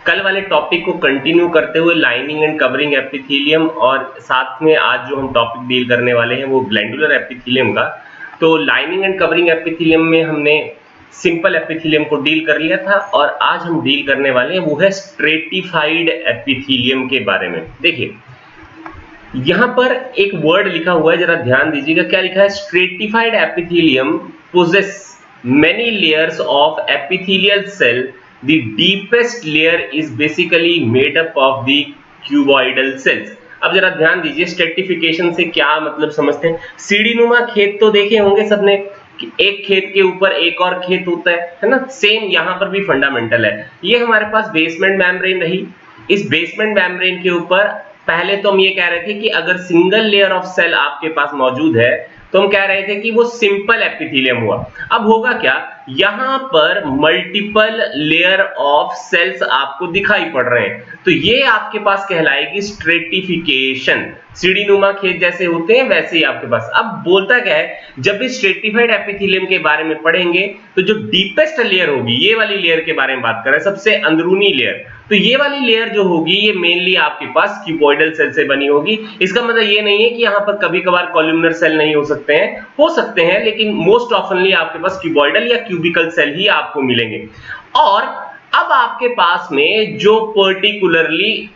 कल वाले टॉपिक को कंटिन्यू करते हुए लाइनिंग एंड कवरिंग एपिथेलियम और साथ में आज जो हम टॉपिक डील करने वाले हैं वो ग्लैंडुलर एपिथेलियम का। तो लाइनिंग एंड कवरिंग एपिथेलियम में हमने सिंपल एपिथेलियम को डील कर लिया था और आज हम डील करने वाले हैं वो है स्ट्रेटिफाइड एपिथेलियम के बारे में। देखिए यहां पर एक वर्ड लिखा हुआ है, जरा ध्यान दीजिएगा। क्या लिखा है? Stratified epithelium possess many layers of epithelial cell. The deepest layer is basically made up of the cuboidal cells. अब जरा ध्यान दीजिए, स्ट्रेटिफिकेशन से क्या मतलब समझते हैं। सीढ़ीनुमा खेत तो देखे होंगे सबने कि एक खेत के ऊपर एक और खेत होता है ना। सेम यहाँ पर भी फंडामेंटल है। ये हमारे पास बेसमेंट मेम्ब्रेन रही। इस बेसमेंट मेम्ब्रेन के ऊपर पहले तो हम ये कह रहे थे कि अगर सिंगल लेयर ऑफ सेल आपके पास मौजूद है तो हम कह रहे थे कि वो सिंपल एपिथेलियम हुआ। अब होगा क्या, यहां पर मल्टीपल लेयर ऑफ सेल्स आपको दिखाई पड़ रहे हैं, तो ये आपके पास कहलाएगी स्ट्रेटिफिकेशन। सीढ़ीनुमा खेत जैसे होते हैं वैसे ही आपके पास। अब बोलता क्या है, जब भी स्ट्रेटिफाइड एपिथेलियम के बारे में पढ़ेंगे तो जो डीपेस्ट लेयर होगी, ये वाली लेयर के बारे में बात कर रहे हैं, सबसे अंदरूनी लेयर, तो ये वाली लेयर जो होगी ये मेनली आपके पास क्यूबॉइडल सेल से बनी होगी। इसका मतलब ये नहीं है कि यहाँ पर कभी कभार कॉलमनर सेल नहीं हो सकते हैं, लेकिन मोस्ट ऑफनली आपके पास क्यूबॉइडल या क्यूबिकल सेल ही आपको मिलेंगे। और अब आपके पास में जो पर्टिकुलरली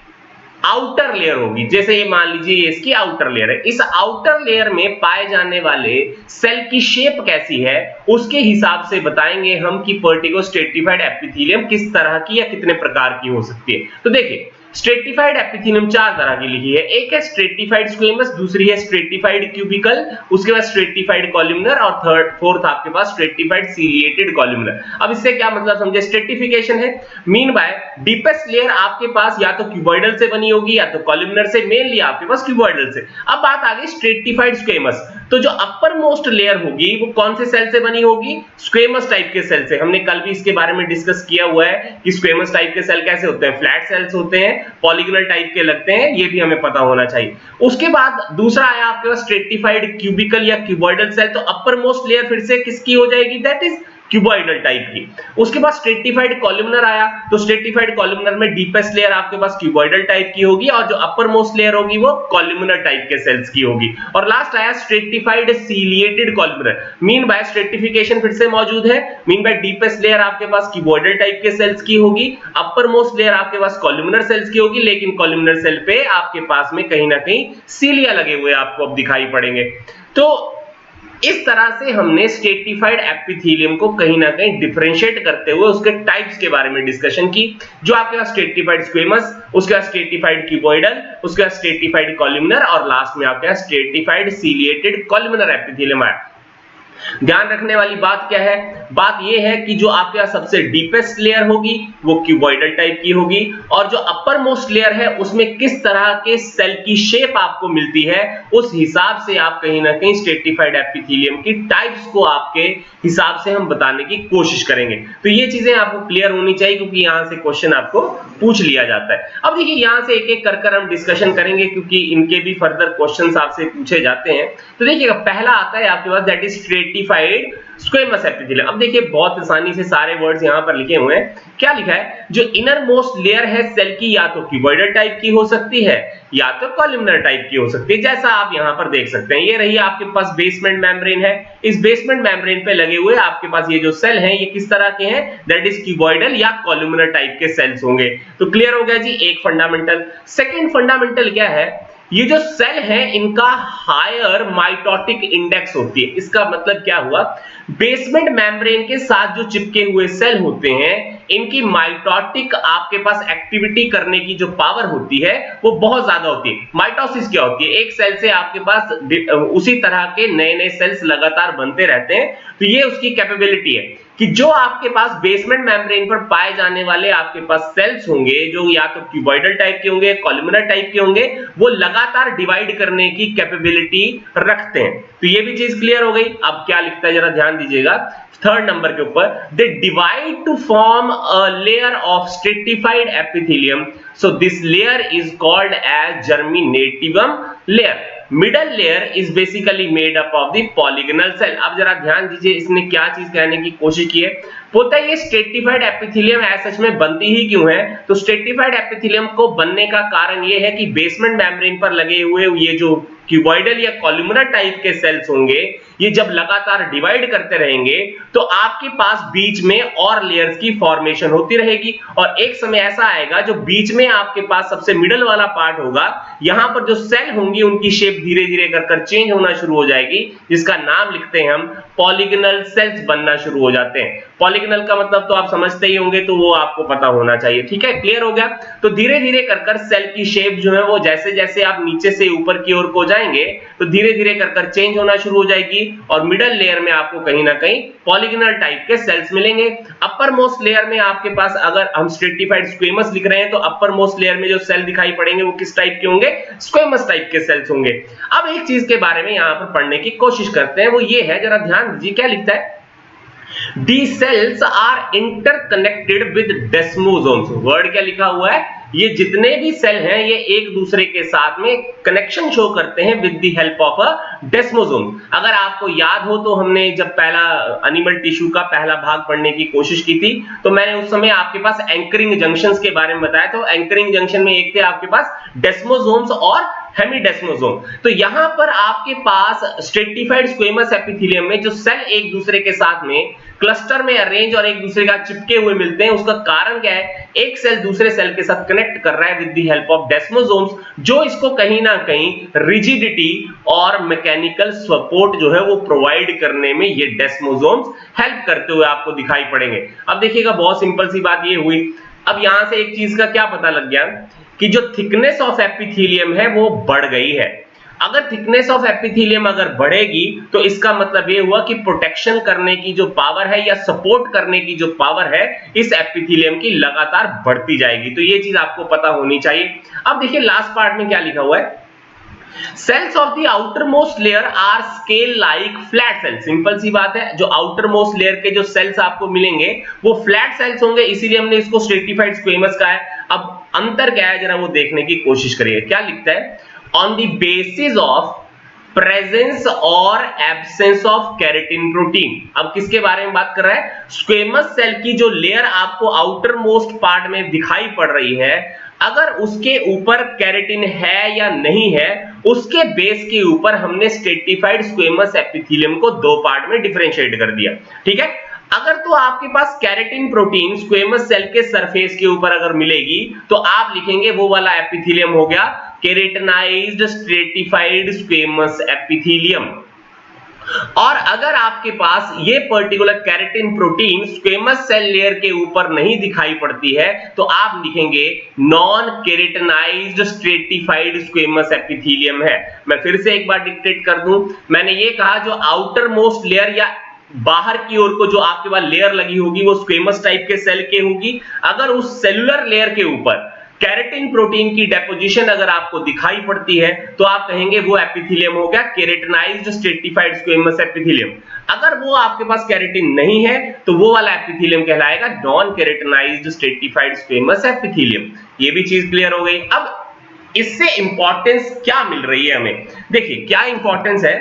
आउटर लेयर होगी, जैसे ये मान लीजिए ये इसकी आउटर लेयर है, इस आउटर लेयर में पाए जाने वाले सेल की शेप कैसी है उसके हिसाब से बताएंगे हम कि पर्टिकुलर स्ट्रेटिफाइड एपिथेलियम किस तरह की या कितने प्रकार की हो सकती है। तो देखिए स्ट्रेटिफाइड एपिथेलियम चार तरह की लिखी है। एक है स्ट्रेटिफाइड स्क्वेमस, दूसरी है स्ट्रेटिफाइड क्यूबिकल, उसके बाद स्ट्रेटिफाइड कॉलमनर और फोर्थ आपके पास स्ट्रेटिफाइड सीलिएटेड कॉलमनर। अब इससे क्या मतलब समझे? स्ट्रेटिफिकेशन है, मीन बाय डीपेस्ट लेयर आपके पास या तो क्यूबॉइडल से बनी होगी या तो कॉलमनर से, मेनली आपके पास क्यूबॉइडल से। अब बात आ गई स्ट्रेटिफाइड स्क्वेमस, तो जो अपर मोस्ट लेयर होगी वो कौन से सेल से बनी होगी? स्क्वेमस टाइप के सेल से। हमने कल भी इसके बारे में डिस्कस किया हुआ है कि स्क्वेमस टाइप के सेल कैसे होते हैं, फ्लैट सेल्स होते हैं, पॉलीगोनल टाइप के लगते हैं, ये भी हमें पता होना चाहिए। उसके बाद दूसरा आया आपके पास स्ट्रेटिफाइड क्यूबिकल या क्यूबॉइडल सेल, तो अपर मोस्ट लेयर फिर से किसकी हो जाएगी? दैट इज क्यूबॉइडल टाइप की। उसके बाद स्ट्रेटिफाइड कॉलमनर आया, तो स्ट्रेटिफाइड कॉलमनर में डीपेस्ट लेयर आपके पास क्यूबॉइडल टाइप की होगी और जो अपर मोस्ट लेयर होगी वो कॉलमनर टाइप के सेल्स की होगी। और लास्ट आया stratified ciliated columnar, mean by stratification फिर से मौजूद है, मीन बाय डीपेस्ट लेयर आपके पास क्यूबॉइडल टाइप के सेल्स की होगी, अपर मोस्ट लेयर आपके पास कॉलमनर सेल्स की होगी, लेकिन कॉलमनर सेल पे आपके पास में कहीं ना कहीं सीलिया लगे हुए आपको अब दिखाई पड़ेंगे। तो इस तरह से हमने स्ट्रेटिफाइड एपिथेलियम को कहीं ना कहीं डिफरेंशिएट करते हुए उसके टाइप्स के बारे में डिस्कशन की। जो आपके पास स्ट्रेटिफाइड स्क्वेमस, उसके बाद स्ट्रेटिफाइड क्यूबॉइडल, उसके बाद स्ट्रेटिफाइड कॉलमनर और लास्ट में आपके पास स्ट्रेटिफाइड सीलिएटेड कॉलमनर एपिथेलियम आया। ध्यान रखने वाली बात क्या है? बात यह है कि जो आपके पास सबसे डीपेस्ट लेयर होगी वो क्यूबॉइडल टाइप की होगी और जो अपर मोस्ट लेयर है उसमें किस तरह के सेल की शेप आपको मिलती है उस हिसाब से आप कहीं ना कहीं स्ट्रेटिफाइड एपिथेलियम की टाइप्स को आपके हिसाब से हम बताने की कोशिश करेंगे। तो ये चीजें आपको क्लियर होनी चाहिए क्योंकि यहां से क्वेश्चन आपको पूछ लिया जाता है। अब देखिए यहां से एक एक कर हम डिस्कशन करेंगे क्योंकि इनके भी फर्दर क्वेश्चंस आपसे पूछे जाते हैं। तो देखिएगा पहला आता है आपके पास that is stratified squamous epithelium. अब देखिए बहुत आसानी से सारे वर्ड्स यहां पर लिखे हुए हैं। क्या लिखा है? जो इनर मोस्ट लेयर है सेल की या तो क्यूबॉइडल टाइप की हो सकती है या तो कॉलमनर टाइप की हो सकती है, जैसा आप यहां पर देख सकते हैं। ये रही आपके पास बेसमेंट मेम्ब्रेन है, इस बेसमेंट मेम्ब्रेन पे लगे हुए आपके पास ये जो सेल हैं ये किस तरह के हैं? दैट इज क्यूबॉइडल या कॉलमनर टाइप के सेल्स होंगे। तो क्लियर हो गया जी एक फंडामेंटल। सेकंड फंडामेंटल क्या है? ये जो सेल है इनका हायर माइटोटिक इंडेक्स होती है। इसका मतलब क्या हुआ? बेसमेंट मेम्ब्रेन के साथ जो चिपके हुए सेल होते हैं इनकी माइटोटिक आपके पास एक्टिविटी करने की जो पावर होती है वो बहुत ज्यादा होती है। माइटोसिस क्या होती है? एक सेल से आपके पास उसी तरह के नए नए सेल्स लगातार बनते रहते हैं। तो ये उसकी कैपेबिलिटी है कि जो आपके पास बेसमेंट मेम्ब्रेन पर पाए जाने वाले आपके पास सेल्स होंगे जो या तो क्यूबॉइडल टाइप के होंगे, कॉलमनर टाइप के होंगे, वो लगातार डिवाइड करने की कैपेबिलिटी रखते हैं। तो ये भी चीज क्लियर हो गई। अब क्या लिखता है जरा ध्यान दीजिएगा थर्ड नंबर के ऊपर, they divide to form a layer of stratified epithelium, so this layer is called as germinativum layer. Middle layer is basically made up of the polygonal cell. अब जरा ध्यान दीजिए इसने क्या चीज कहने की कोशिश की है? होता है ये स्ट्रेटिफाइड एपिथेलियम सच में बनती ही क्यों है? तो स्ट्रेटिफाइड एपिथेलियम को बनने का कारण ये है कि बेसमेंट मेम्ब्रेन पर लगे हुए ये जो क्यूबॉइडल या कॉलुमनर टाइप के सेल्स होंगे, ये जब लगातार डिवाइड करते रहेंगे तो आपके पास बीच में और लेयर्स की फॉर्मेशन होती रहेगी, और एक समय ऐसा आएगा जो बीच में आपके पास सबसे मिडल वाला पार्ट होगा, यहां पर जो सेल होंगी उनकी शेप धीरे धीरे कर चेंज होना शुरू हो जाएगी, जिसका नाम लिखते हैं हम पॉलीगनल सेल्स बनना शुरू हो जाते हैं। पॉलीगनल का मतलब तो आप समझते ही होंगे, तो वो आपको पता होना चाहिए। ठीक है, क्लियर हो गया? तो धीरे धीरे कर सेल की शेप जो है वो जैसे जैसे आप नीचे से ऊपर की ओर को जाएंगे तो धीरे धीरे कर चेंज होना शुरू हो जाएगी, और मिडल लेयर में आपको कहीं ना कहीं पॉलीगनल टाइप के सेल्स मिलेंगे। अपर मोस्ट लेयर में आपके पास अगर हम स्ट्रेटिफाइड स्क्वेमस लिख रहे हैं तो अपर मोस्ट लेयर में जो सेल दिखाई पड़ेंगे वो किस टाइप के होंगे? स्क्वेमस टाइप के सेल्स होंगे। अब एक चीज के बारे में यहां पर पढ़ने की कोशिश करते हैं, वो ये है, जरा ध्यान दीजिए क्या लिखता है। These cells are interconnected with desmosomes। Word क्या लिखा हुआ है? ये जितने भी सेल हैं ये एक दूसरे के साथ में कनेक्शन शो करते हैं with the help of a desmosome. अगर आपको याद हो तो हमने जब पहला एनिमल टिश्यू का पहला भाग पढ़ने की कोशिश की थी तो मैंने उस समय आपके पास एंकरिंग जंक्शंस के बारे में बताया। तो एंकरिंग जंक्शन में एक थे आपके पास डेस्मोसोम्स और हेमिडेस्मोसोम। तो यहां पर आपके पास स्ट्रेटिफाइड स्क्वेमस एपिथेलियम में जो सेल एक दूसरे के साथ में क्लस्टर में अरेंज और एक दूसरे का चिपके हुए मिलते हैं, उसका कारण क्या है? एक सेल दूसरे सेल के साथ कनेक्ट कर रहा है with the help of desmosomes, जो इसको कहीं ना कहीं रिजिडिटी और मैकेनिकल सपोर्ट जो है वो प्रोवाइड करने में ये डेस्मोसोम्स हेल्प करते हुए आपको दिखाई पड़ेंगे। अब देखिएगा, बहुत सिंपल सी बात ये हुई। अब यहां से एक चीज का क्या पता लग गया कि जो थिकनेस ऑफ एपिथेलियम है वो बढ़ गई है। अगर थिकनेस ऑफ एपिथेलियम अगर बढ़ेगी तो इसका मतलब ये हुआ कि प्रोटेक्शन करने की जो पावर है या सपोर्ट करने की जो पावर है इस एपिथेलियम की लगातार बढ़ती जाएगी। तो ये चीज आपको पता होनी चाहिए। अब देखिए लास्ट पार्ट में क्या लिखा हुआ है। Cells of the outermost layer are scale like flat cells. Simple सी बात है, जो आउटर मोस्ट लेयर के जो सेल्स आपको मिलेंगे वो फ्लैट सेल्स होंगे, इसीलिए हमने इसको स्ट्रेटिफाइड स्क्वेमस कहा है। अब अंतर क्या है जरा वो देखने की कोशिश करिए। क्या लिखता है? On the basis of presence और एब्सेंस ऑफ केराटिन प्रोटीन। अब किसके बारे में बात कर रहा है? स्क्वेमस सेल की जो लेयर आपको आउटर मोस्ट पार्ट में दिखाई पड़ रही है, अगर उसके ऊपर केराटिन है या नहीं है, उसके बेस के ऊपर हमने स्ट्रेटिफाइड स्क्वेमस एपिथेलियम को दो पार्ट में डिफरेंशिएट कर दिया। ठीक है, अगर तो आपके पास केराटिन प्रोटीन स्क्वेमस सेल के सरफेस के ऊपर अगर मिलेगी तो आप लिखेंगे वो वाला एपिथेलियम हो गया केराटिनाइज्ड स्ट्रेटिफाइड स्क्वेमस एपिथेलियम। और अगर आपके पास ये particular keratin protein squamous cell layer के ऊपर नहीं दिखाई पड़ती है तो आप लिखेंगे non keratinized stratified squamous epithelium है। मैं फिर से एक बार डिक्टेट कर दूं, मैंने ये कहा जो आउटर मोस्ट लेयर या बाहर की ओर को जो आपके पास लेयर लगी होगी वो स्क्वेमस टाइप के सेल के होगी। अगर उस सेलुलर लेयर के ऊपर केराटिन प्रोटीन की डेपोजिशन अगर आपको दिखाई पड़ती है तो आप कहेंगे वो एपिथेलियम हो गया केराटिनाइज्ड स्ट्रेटिफाइड स्क्वेमस एपिथेलियम। अगर वो आपके पास केराटिन नहीं है तो वो वाला एपिथेलियम कहलाएगा non keratinized stratified squamous epithelium. ये भी चीज क्लियर हो गई। अब इससे इंपॉर्टेंस क्या मिल रही है हमें? देखिए क्या इंपॉर्टेंस है।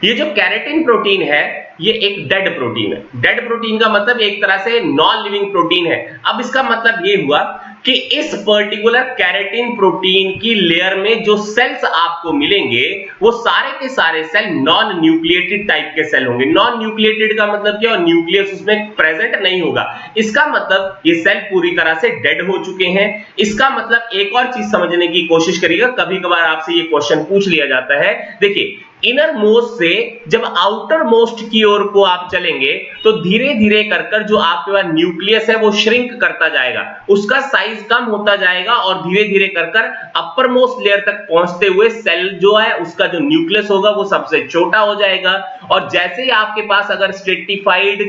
ये जो केराटिन प्रोटीन है ये एक डेड प्रोटीन है। डेड प्रोटीन का मतलब एक तरह से नॉन लिविंग प्रोटीन है। अब इसका मतलब ये हुआ कि इस पर्टिकुलर केराटिन प्रोटीन की लेयर में जो सेल्स आपको मिलेंगे वो सारे के सारे सेल नॉन न्यूक्लिएटेड टाइप के सेल होंगे। नॉन न्यूक्लिएटेड का मतलब क्या? न्यूक्लियस उसमें प्रेजेंट नहीं होगा। इसका मतलब ये सेल पूरी तरह से डेड हो चुके हैं। इसका मतलब एक और चीज समझने की कोशिश करिएगा, कभी कभार आपसे ये क्वेश्चन पूछ लिया जाता है। देखिए इनर मोस्ट से जब आउटर मोस्ट की ओर को आप चलेंगे तो धीरे धीरे कर जो आपके पास न्यूक्लियस है वो श्रिंक करता जाएगा, उसका साइज कम होता जाएगा और धीरे धीरे कर अपर मोस्ट लेयर तक पहुंचते हुए सेल जो है उसका जो न्यूक्लियस होगा वो सबसे छोटा हो जाएगा। और जैसे ही आपके पास अगर स्ट्रेटिफाइड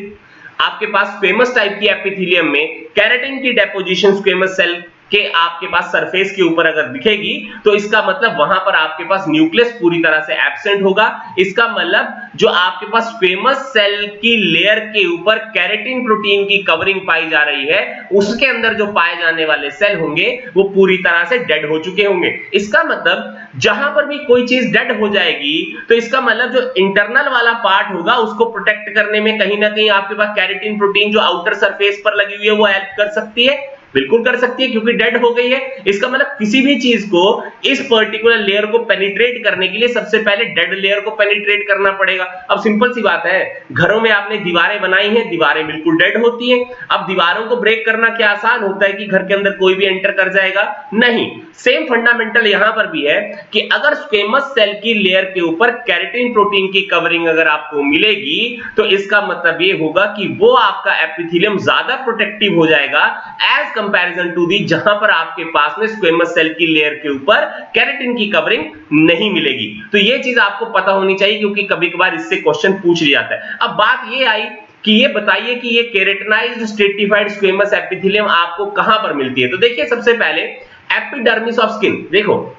आपके पास स्क्वेमस टाइप की एपिथेलियम में केराटिन की डेपोजिशन स्क्वेमस सेल के आपके पास सरफेस के ऊपर अगर दिखेगी तो इसका मतलब वहां पर आपके पास न्यूक्लियस पूरी तरह से एब्सेंट होगा। इसका मतलब जो आपके पास स्क्वेमस सेल की लेयर के ऊपर केराटिन प्रोटीन की कवरिंग पाई जा रही है, उसके अंदर जो पाए जाने वाले सेल होंगे वो पूरी तरह से डेड हो चुके होंगे। इसका मतलब जहां पर भी कोई चीज डेड हो जाएगी तो इसका मतलब जो इंटरनल वाला पार्ट होगा उसको प्रोटेक्ट करने में कहीं ना कहीं आपके पास केराटिन प्रोटीन जो आउटर सरफेस पर लगी हुई है वो हेल्प कर सकती है, बिल्कुल कर सकती है, क्योंकि डेड हो गई है। इसका मतलब किसी भी चीज को इस पर्टिकुलर लेयर को पेनिट्रेट करने के लिए सबसे पहले डेड लेयर को पेनिट्रेट करना पड़ेगा। अब सिंपल सी बात है, घरों में आपने दीवारें बनाई हैं, दीवारें बिल्कुल डेड होती हैं। अब दीवारों को ब्रेक करना क्या आसान होता है कि घर के अंदर कोई भी एंटर कर जाएगा? नहीं। सेम फंडामेंटल यहां पर भी है कि अगर स्क्वेमस सेल की लेयर के ऊपर केराटिन प्रोटीन की कवरिंग अगर आपको मिलेगी तो इसका मतलब ये होगा कि वो आपका एपिथेलियम ज्यादा प्रोटेक्टिव हो जाएगा एज कंपैरिजन टू दी जहां पर आपके पास में स्क्वेमस सेल की लेयर के ऊपर केराटिन की कवरिंग नहीं मिलेगी। तो ये चीज आपको पता होनी चाहिए, क्योंकि कभी-कभार इससे क्वेश्चन पूछ लिया जाता है। अब बात ये आई कि ये बताइए कि ये केराटिनाइज्ड स्ट्रेटिफाइड स्क्वेमस एपिथेलियम आपको कहां पर मिलती है? तो देखिए, सबसे पहले एपिडर्मिस ऑफ स्किन। देखो,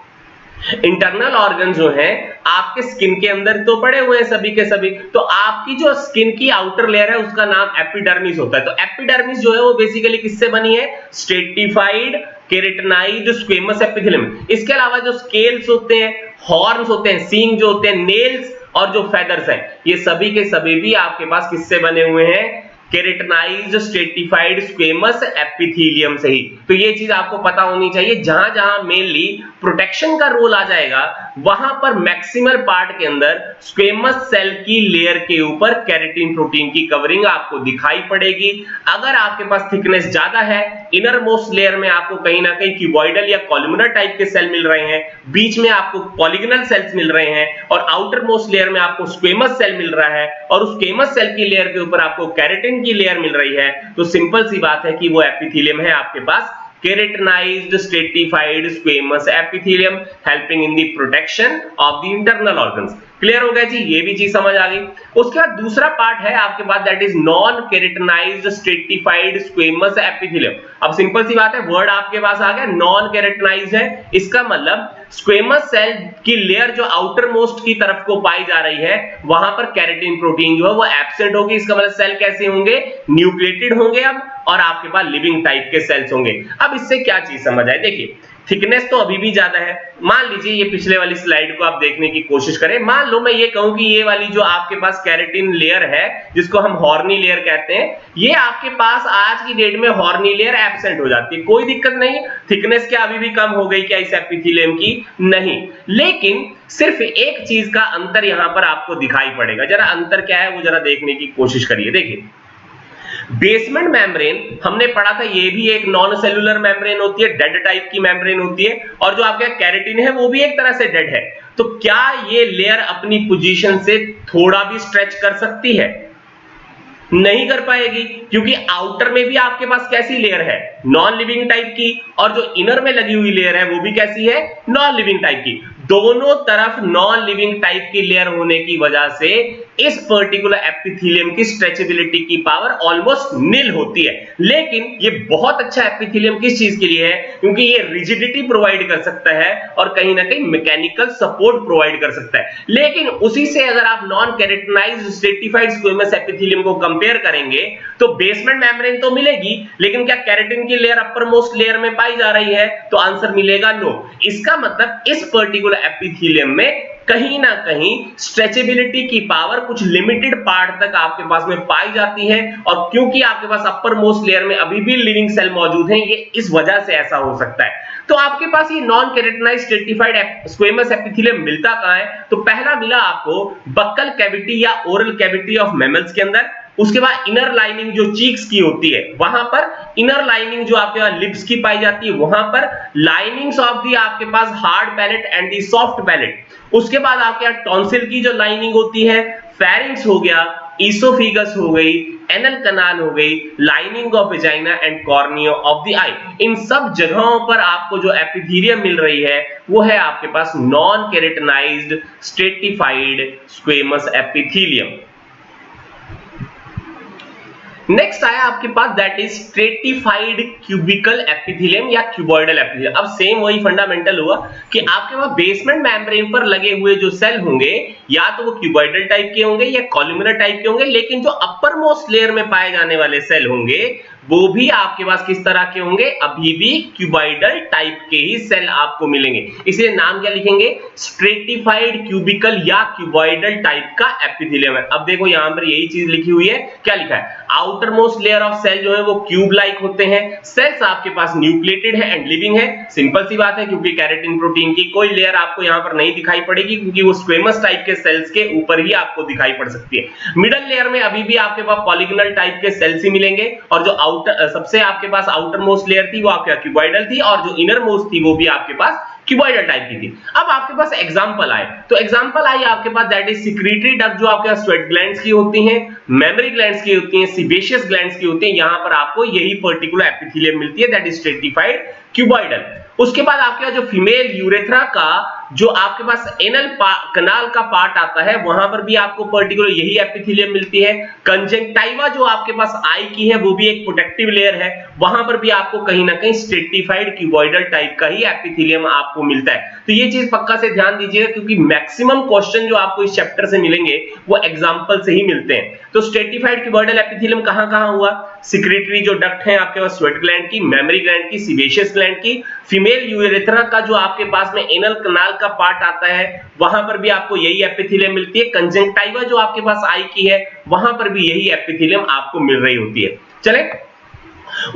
इंटरनल ऑर्गन जो हैं आपके स्किन के अंदर तो पड़े हुए हैं सभी के सभी, तो आपकी जो स्किन की आउटर लेयर है उसका नाम एपिडर्मिस होता है। तो एपिडर्मिस जो है वो बेसिकली किससे बनी है? Stratified keratinized squamous epithelium. इसके अलावा जो स्केल्स होते हैं, हॉर्न्स होते हैं, सींग जो होते हैं, नेल्स और जो फेदर्स हैं, ये सभी के सभी भी आपके पास किससे बने हुए हैं? केराटिनाइज्ड स्ट्रेटिफाइड स्क्वेमस एपिथेलियम से ही। तो ये चीज आपको पता होनी चाहिए। जहां जहां मेनली प्रोटेक्शन का रोल आ जाएगा वहां पर मैक्सिमल पार्ट के अंदर स्क्वेमस सेल की लेयर के ऊपर केराटिन प्रोटीन की कवरिंग आपको दिखाई पड़ेगी। अगर आपके पास थिकनेस ज्यादा है, इनर मोस्ट लेयर में आपको कहीं ना कहीं क्यूबॉइडल या कॉलमनर टाइप के सेल मिल रहे हैं, बीच में आपको पॉलीगनल सेल्स मिल रहे हैं और आउटर मोस्ट लेयर में आपको स्क्वेमस सेल मिल रहा है और उस स्क्वेमस सेल की लेयर के ऊपर आपको केराटिन की लेयर मिल रही है, तो सिंपल सी बात है कि वो एपिथेलियम है आपके पास keratinized stratified squamous epithelium, helping in the protection of the internal organs. Clear हो गया जी? ये भी चीज समझ आ गई। उसके बाद दूसरा पार्ट है आपके पास, that is non keratinized stratified squamous epithelium. अब सिंपल सी बात है, वर्ड आपके पास आ गया, नॉन केराटिनाइज्ड है। इसका मतलब स्क्वेमस सेल की लेयर जो आउटर मोस्ट की तरफ को पाई जा रही है वहां पर केराटिन प्रोटीन जो है वो एब्सेंट होगी। इसका मतलब सेल कैसे होंगे? न्यूक्लिएटेड होंगे अब, और आपके पास लिविंग टाइप के सेल्स होंगे। अब इससे क्या चीज समझ आए? देखिए, थिकनेस तो अभी भी ज्यादा है। मान लीजिए ये पिछले वाली स्लाइड को आप देखने की कोशिश करें। मान लो मैं ये कहूं कि ये वाली जो आपके पास केराटिन लेयर है जिसको हम हॉर्नी लेयर कहते हैं, ये आपके पास आज की डेट में हॉर्नी लेयर एब्सेंट हो जाती है, कोई दिक्कत नहीं। थिकनेस क्या अभी भी कम हो गई क्या इस एपिथेलियम की? नहीं। लेकिन सिर्फ एक चीज का अंतर यहां पर आपको दिखाई पड़ेगा। जरा अंतर क्या है वो जरा देखने की कोशिश करिए। देखिए, बेसमेंट मेम्ब्रेन हमने पढ़ा था, ये भी एक नॉन सेलुलर मेम्ब्रेन होती है, डेड टाइप की मेम्ब्रेन होती है, और जो आपका केराटिन है वो भी एक तरह से डेड है। तो क्या ये लेयर अपनी पोजीशन से थोड़ा भी स्ट्रेच कर सकती है? नहीं कर पाएगी, क्योंकि आउटर में भी आपके पास कैसी लेयर है? नॉन लिविंग टाइप की, और जो इनर में लगी हुई लेयर है वो भी कैसी है? नॉन लिविंग टाइप की। दोनों तरफ नॉन लिविंग टाइप की लेयर होने की वजह से इस पर्टिकुलर एपिथेलियम की स्ट्रेचेबिलिटी की पावर ऑलमोस्ट नील होती है। लेकिन ये बहुत अच्छा एपिथेलियम किस चीज के लिए है? क्योंकि ये रिजिडिटी प्रोवाइड कर सकता है और कहीं ना कहीं मैकेनिकल सपोर्ट प्रोवाइड कर सकता है। लेकिन उसी से अगर आप non keratinized stratified squamous epithelium को कंपेयर करेंगे तो बेसमेंट मेम्ब्रेन तो मिलेगी, लेकिन क्या केराटिन की लेयर अपर मोस्ट लेयर में पाई जा रही है? तो आंसर मिलेगा नो। इसका मतलब इस पर्टिकुलर एपिथेलियम में कहीं ना कहीं स्ट्रेचेबिलिटी की पावर कुछ लिमिटेड पार्ट तक आपके पास में पाई जाती है, और क्योंकि आपके पास अपर मोस्ट लेयर में अभी भी लिविंग सेल मौजूद हैं, ये इस वजह से ऐसा हो सकता है। तो आपके पास ये non keratinized stratified squamous epithelium मिलता कहां है? तो पहला मिला आपको बक्कल कैविटी या ओरल कैविटी ऑफ मैमल्स के अंदर। उसके बाद इनर लाइनिंग जो चीक्स की होती है वहां पर, इनर लाइनिंग जो आपके पास लिप्स की पाई जाती है वहां पर, लाइनिंग्स ऑफ दी आपके पास hard palate and the soft palate. उसके बाद आपके यहाँ टॉन्सिल की जो लाइनिंग होती है, फेरिंग्स हो गया, ईसोफिगस हो गई, एनल कनाल हो गई, lining of vagina and cornea of the eye. इन सब जगहों पर आपको जो एपिथेलियम मिल रही है वो है आपके पास non keratinized stratified squamous epithelium. Next आया आपके पास that is stratified cubical epithelium या क्यूबॉइडल एपिथेलियम। अब सेम वही फंडामेंटल हुआ कि आपके पास बेसमेंट मेम्ब्रेन पर लगे हुए जो सेल होंगे या तो वो क्यूबॉइडल टाइप के होंगे या कॉलुमिनर टाइप के होंगे, लेकिन जो अपर मोस्ट लेयर में पाए जाने वाले सेल होंगे वो भी आपके पास किस तरह के होंगे, अभी भी क्यूबॉइडल टाइप के ही सेल आपको मिलेंगे। इसलिए नाम क्या लिखेंगे, स्ट्रेटिफाइड क्यूबिकल या क्यूबॉइडल टाइप का एपिथेलियम है। अब देखो यहां पर यही चीज लिखी हुई है, क्या लिखा है, outermost layer of cell जो है वो क्यूब लाइक होते हैं, सेल्स आपके पास न्यूक्लिएटेड है एंड लिविंग है। सिंपल सी बात है, क्योंकि केराटिन प्रोटीन की कोई लेयर आपको यहां पर नहीं दिखाई पड़ेगी, क्योंकि वो स्क्वेमस टाइप के सेल्स के ऊपर ही आपको दिखाई पड़ सकती है। मिडल लेयर में अभी भी आपके पास पॉलीगोनल टाइप के सेल्स ही मिलेंगे, और जो सबसे आपके पास आउटर मोस्ट लेयर थी वो आपके क्यूबॉइडल थी, और जो इनर मोस्ट थी वो भी आपके पास क्यूबॉइडल टाइप की थी। अब आपके पास एग्जांपल आए, तो एग्जांपल आई आपके पास दैट इज सिक्रीटरी डक्ट जो आपके पास स्वेट ग्लैंड्स की होती हैं, मेमोरी ग्लैंड्स की होती हैं, सीबेशियस ग्लैंड्स की होती हैं। यहां पर आपको यही पर्टिकुलर एपिथेलियम मिलती है दैट इज स्ट्रेटिफाइड क्यूबॉइडल। उसके बाद आपके पास जो फीमेल यूरेथ्रा का जो आपके पास एनल कनाल का पार्ट आता है वहां पर भी आपको पर्टिकुलर यही एपिथेलियम मिलती है। कंजंक्टिवा जो आपके पास आई की है वो भी एक प्रोटेक्टिव लेयर है, वहां पर भी आपको कहीं ना कहीं स्ट्रेटिफाइड क्यूबॉइडल टाइप का ही एपिथेलियम आपको मिलता है। तो ये चीज पक्का से ध्यान दीजिएगा, क्योंकि मैक्सिमम क्वेश्चन जो आपको इस चैप्टर से मिलेंगे वो एग्जांपल से ही मिलते हैं। तो स्ट्रेटिफाइड क्यूबॉइडल एपिथेलियम कहां-कहां हुआ, सिक्रीटरी जो डक्ट है आपके पास स्वेट ग्लैंड की, मेमोरी ग्लैंड की, सीबेशियस ग्लैंड की, फीमेल यूरेथ्रा का जो आपके पास में एनल कनाल का पार्ट आता है वहां पर भी आपको यही एपिथेलियम मिलती है। कंजंक्टिवा जो आपके पास आई की है वहां पर भी यही एपिथेलियम आपको मिल रही होती है। चले,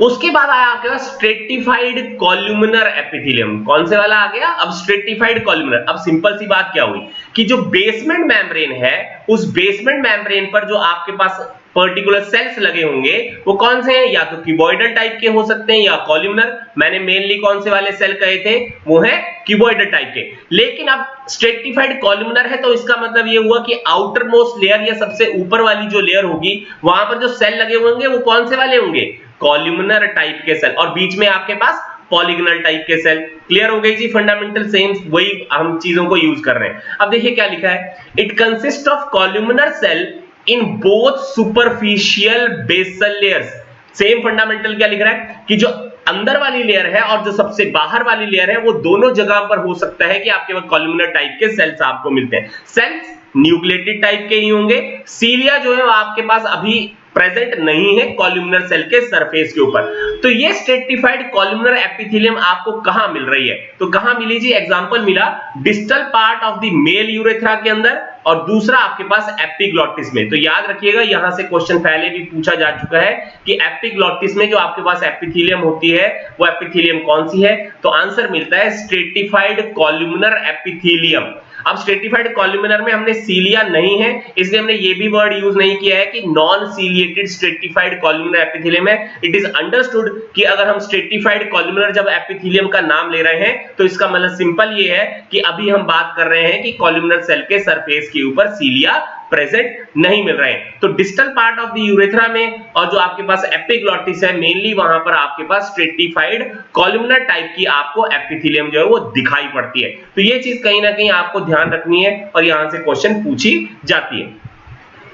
उसके बाद आया आपके पास स्ट्रेटिफाइड कॉलुमिनर एपिथेलियम। कौन से वाला आ गया, अब स्ट्रेटिफाइड कॉलुमिनर। अब सिंपल सी बात क्या हुई कि जो बेसमेंट मेम्ब्रेन है उस बेसमेंट मेम्ब्रेन पर जो आपके पास पर्टिकुलर सेल्स लगे होंगे वो कौन से हैं, या तो क्यूबॉइडल टाइप के हो सकते हैं या कॉलुमिनर। मैंने मेनली कौन से वाले सेल कहे थे, वो है क्यूबॉइडल टाइप के। लेकिन अब स्ट्रेटिफाइड कॉलुमिनर है तो इसका मतलब ये हुआ कि आउटर मोस्ट लेयर या सबसे ऊपर वाली जो लेयर होगी वहां पर जो सेल लगे होंगे वो कौन से वाले होंगे, कॉलुमिनर टाइप के सेल, और बीच में आपके पास पॉलीगोनल टाइप के सेल। क्लियर हो गई जी, फंडामेंटल सेम वही हम चीजों को यूज कर रहे हैं। अब देखिए क्या लिखा है, it consist of columnar cell in both superficial basal layers. Same fundamental क्या लिख रहा है कि जो अंदर वाली लेयर है और जो सबसे बाहर वाली लेयर है वो दोनों जगह पर हो सकता है कि आपके पास कॉलुमिनर टाइप के सेल्स आपको मिलते हैं। सेल्स न्यूक्लिएटेड टाइप के ही होंगे, सीलिया जो है वो आपके पास अभी प्रेजेंट नहीं है कॉलुमिनर सेल के सरफेस के ऊपर। तो ये स्ट्रेटिफाइड कॉलुमिनर एपिथेलियम आपको कहां मिल रही है, तो कहां मिली जी, एग्जांपल मिला distal part of the male urethra के अंदर, और दूसरा आपके पास एपिग्लॉटिस में। तो याद रखिएगा यहां से क्वेश्चन पहले भी पूछा जा चुका है कि एपिग्लॉटिस में जो आपके पास एपिथेलियम होती है वो एपिथेलियम कौन सी है, तो आंसर मिलता है स्ट्रेटिफाइड कॉलुमिनर एपिथेलियम। अब स्ट्रेटिफाइड कॉलुमिनर में हमने सीलिया नहीं है इसलिए हमने ये भी वर्ड यूज नहीं किया है कि नॉन सीलिएटेड स्ट्रेटिफाइड कॉलुमिनर एपिथेलियम है। इट इज अंडरस्टूड कि अगर हम स्ट्रेटिफाइड कॉलुमिनर जब एपिथेलियम का नाम ले रहे हैं तो इसका मतलब सिंपल ये है कि अभी हम बात कर रहे हैं कि कॉलुमिनर सेल के सरफेस के ऊपर सीलिया प्रेजेंट नहीं मिल रहे हैं। तो distal part of the urethra में और जो आपके पास एपिग्लॉटिस है मेनली वहां पर आपके पास स्ट्रेटिफाइड कॉलुमिनर टाइप की आपको एपिथेलियम जो है वो दिखाई पड़ती है। तो ये चीज कहीं ना कहीं आपको ध्यान रखनी है और यहां से क्वेश्चन पूछी जाती है।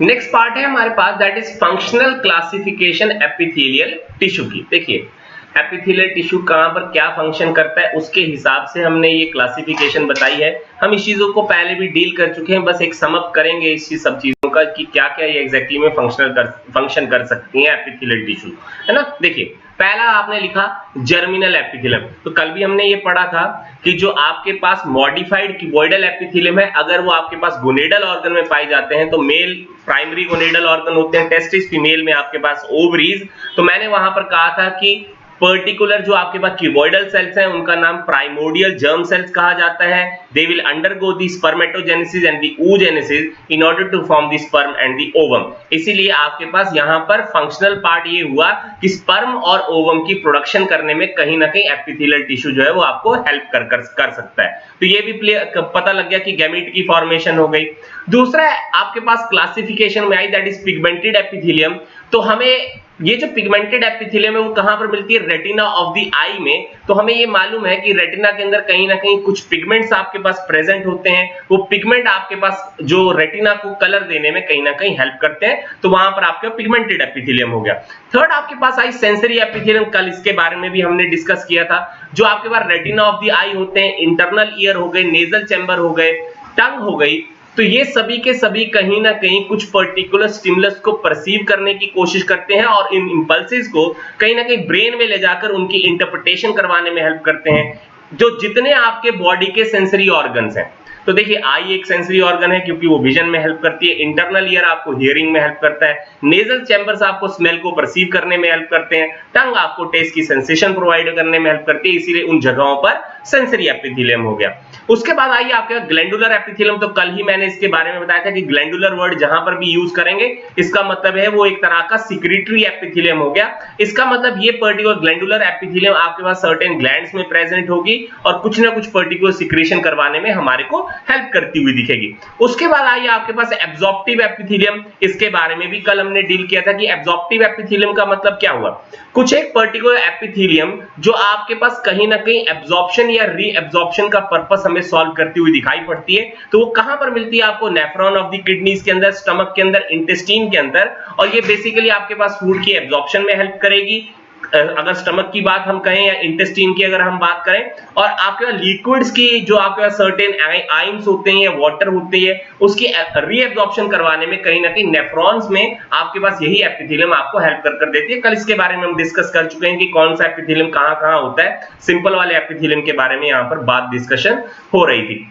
नेक्स्ट पार्ट है हमारे पास that is functional classification epithelial tissue की। देखिए एपिथेलियल टिश्यू कहां पर क्या फंक्शन करता है उसके हिसाब से हमने ये क्लासिफिकेशन बताई है। हम इस चीजों को पहले भी डील कर चुके हैं, बस एक सम अप करेंगे इस सब चीजों का कि क्या क्या ये एग्जैक्टली में फंक्शन कर सकती हैं एपिथेलियल टिश्यू, है ना। देखिए पहला आपने लिखा जर्मिनल एपिथेलियम, तो कल भी हमने ये पढ़ा था कि जो आपके पास मॉडिफाइड क्यूबॉइडल एपिथेलियम है अगर वो आपके पास गोनेडल ऑर्गन में पाए जाते हैं तो मेल प्राइमरी गोनेडल ऑर्गन होते हैं, टेस्टिस, फीमेल में आपके पास ओवरीज। तो मैंने वहां पर कहा था कि पर्टिकुलर जो आपके पास क्यूबॉइडल सेल्स हैं उनका नाम प्राइमोर्डियल जर्म सेल्स कहा जाता है। They will undergo the spermatogenesis and the oogenesis in order to form the sperm and the ovum. इसीलिए आपके पास यहां पर फंक्शनल पार्ट ये हुआ कि स्पर्म और ओवम की प्रोडक्शन करने में कहीं ना कहीं एपिथेलियल टिश्यू जो है वो आपको हेल्प कर सकता है। तो ये भी पता लग गया कि गैमेट की फॉर्मेशन हो गई। दूसरा आपके पास क्लासिफिकेशन में आई दैट इज पिगमेंटेड एपिथेलियम। तो हमें ये जो पिगमेंटेड एपिथेलियम है वो कहां पर मिलती है, रेटिना ऑफ द आई में। तो हमें ये मालूम है कि रेटिना के अंदर कहीं ना कहीं कुछ पिगमेंट्स आपके पास प्रेजेंट होते हैं, वो पिगमेंट आपके पास जो रेटिना को कलर देने में कहीं ना कहीं हेल्प करते हैं, तो वहां पर आपका पिगमेंटेड एपिथेलियम हो गया। थर्ड आपके पास आई सेंसरी एपिथेलियम, कल इसके बारे में भी हमने डिस्कस किया था। जो आपके पास रेटिना ऑफ द आई होते हैं, इंटरनल ईयर हो गए, नेजल चैम्बर हो गए, टंग हो गई, तो ये सभी के सभी कहीं ना कहीं कुछ पर्टिकुलर स्टिमुलस को परसीव करने की कोशिश करते हैं और इन इंपल्सेस को कहीं ना कहीं ब्रेन में ले जाकर उनकी इंटरप्रिटेशन करवाने में हेल्प करते हैं। जो जितने आपके बॉडी के सेंसरी ऑर्गन्स हैं, तो देखिए आई एक सेंसरी ऑर्गन है क्योंकि वो विजन में हेल्प करती है, इंटरनल ईयर आपको हियरिंग में हेल्प करता है, नेजल चैम्बर्स आपको स्मेल को परसीव करने में हेल्प करते हैं, टंग आपको टेस्ट की सेंसेशन प्रोवाइड करने में हेल्प करती है, इसीलिए उन जगहों पर सेंसरी एपिथेलियम हो गया। उसके बाद आइए आपके ग्लैंडुलर एपिथेलियम, तो कल ही मैंने इसके बारे में बताया था कि ग्लैंडुलर वर्ड जहां पर भी यूज करेंगे इसका मतलब है वो एक तरह का सिक्रीटरी एपिथेलियम हो गया। इसका मतलब ये पर्टिकुलर ग्लैंडुलर एपिथेलियम आपके पास सर्टेन ग्लैंड्स में प्रेजेंट होगी और कुछ ना कुछ पर्टिकुलर सिक्रीशन करवाने में हमारे को हेल्प करती हुई दिखेगी। उसके बाद आइए आपके पास एब्जॉर्प्टिव एपिथेलियम, इसके बारे में भी कल हमने डील किया था कि एब्जॉर्प्टिव एपिथेलियम का मतलब क्या हुआ। कुछ एक पर्टिकुलर एपिथेलियम जो आपके पास कहीं ना कहीं एब्जॉर्प्शन या रीएब्जॉर्प्शन का पर्पस हमें सॉल्व करती हुई दिखाई पड़ती है, तो वो कहां पर मिलती है आपको, नेफ्रॉन ऑफ द किडनीज के अंदर, स्टमक के अंदर, इंटेस्टाइन के अंदर, और ये बेसिकली आपके पास फूड की एब्जॉर्प्शन में हेल्प करेगी अगर स्टमक की बात हम कहें या इंटेस्टाइन की अगर हम बात करें। और आपके पास लिक्विड्स की जो आपके पास सर्टेन आयंस होते हैं या वाटर होती है उसकी रीएब्जॉर्प्शन करवाने में कहीं ना कहीं नेफ्रॉन्स में आपके पास यही एपिथेलियम आपको हेल्प कर देती है। कल इसके बारे में हम डिस्कस कर चुके हैं कि कौन सा एपिथेलियम कहां होता है, सिंपल वाले एपिथेलियम के बारे में यहाँ पर बात डिस्कशन हो रही थी।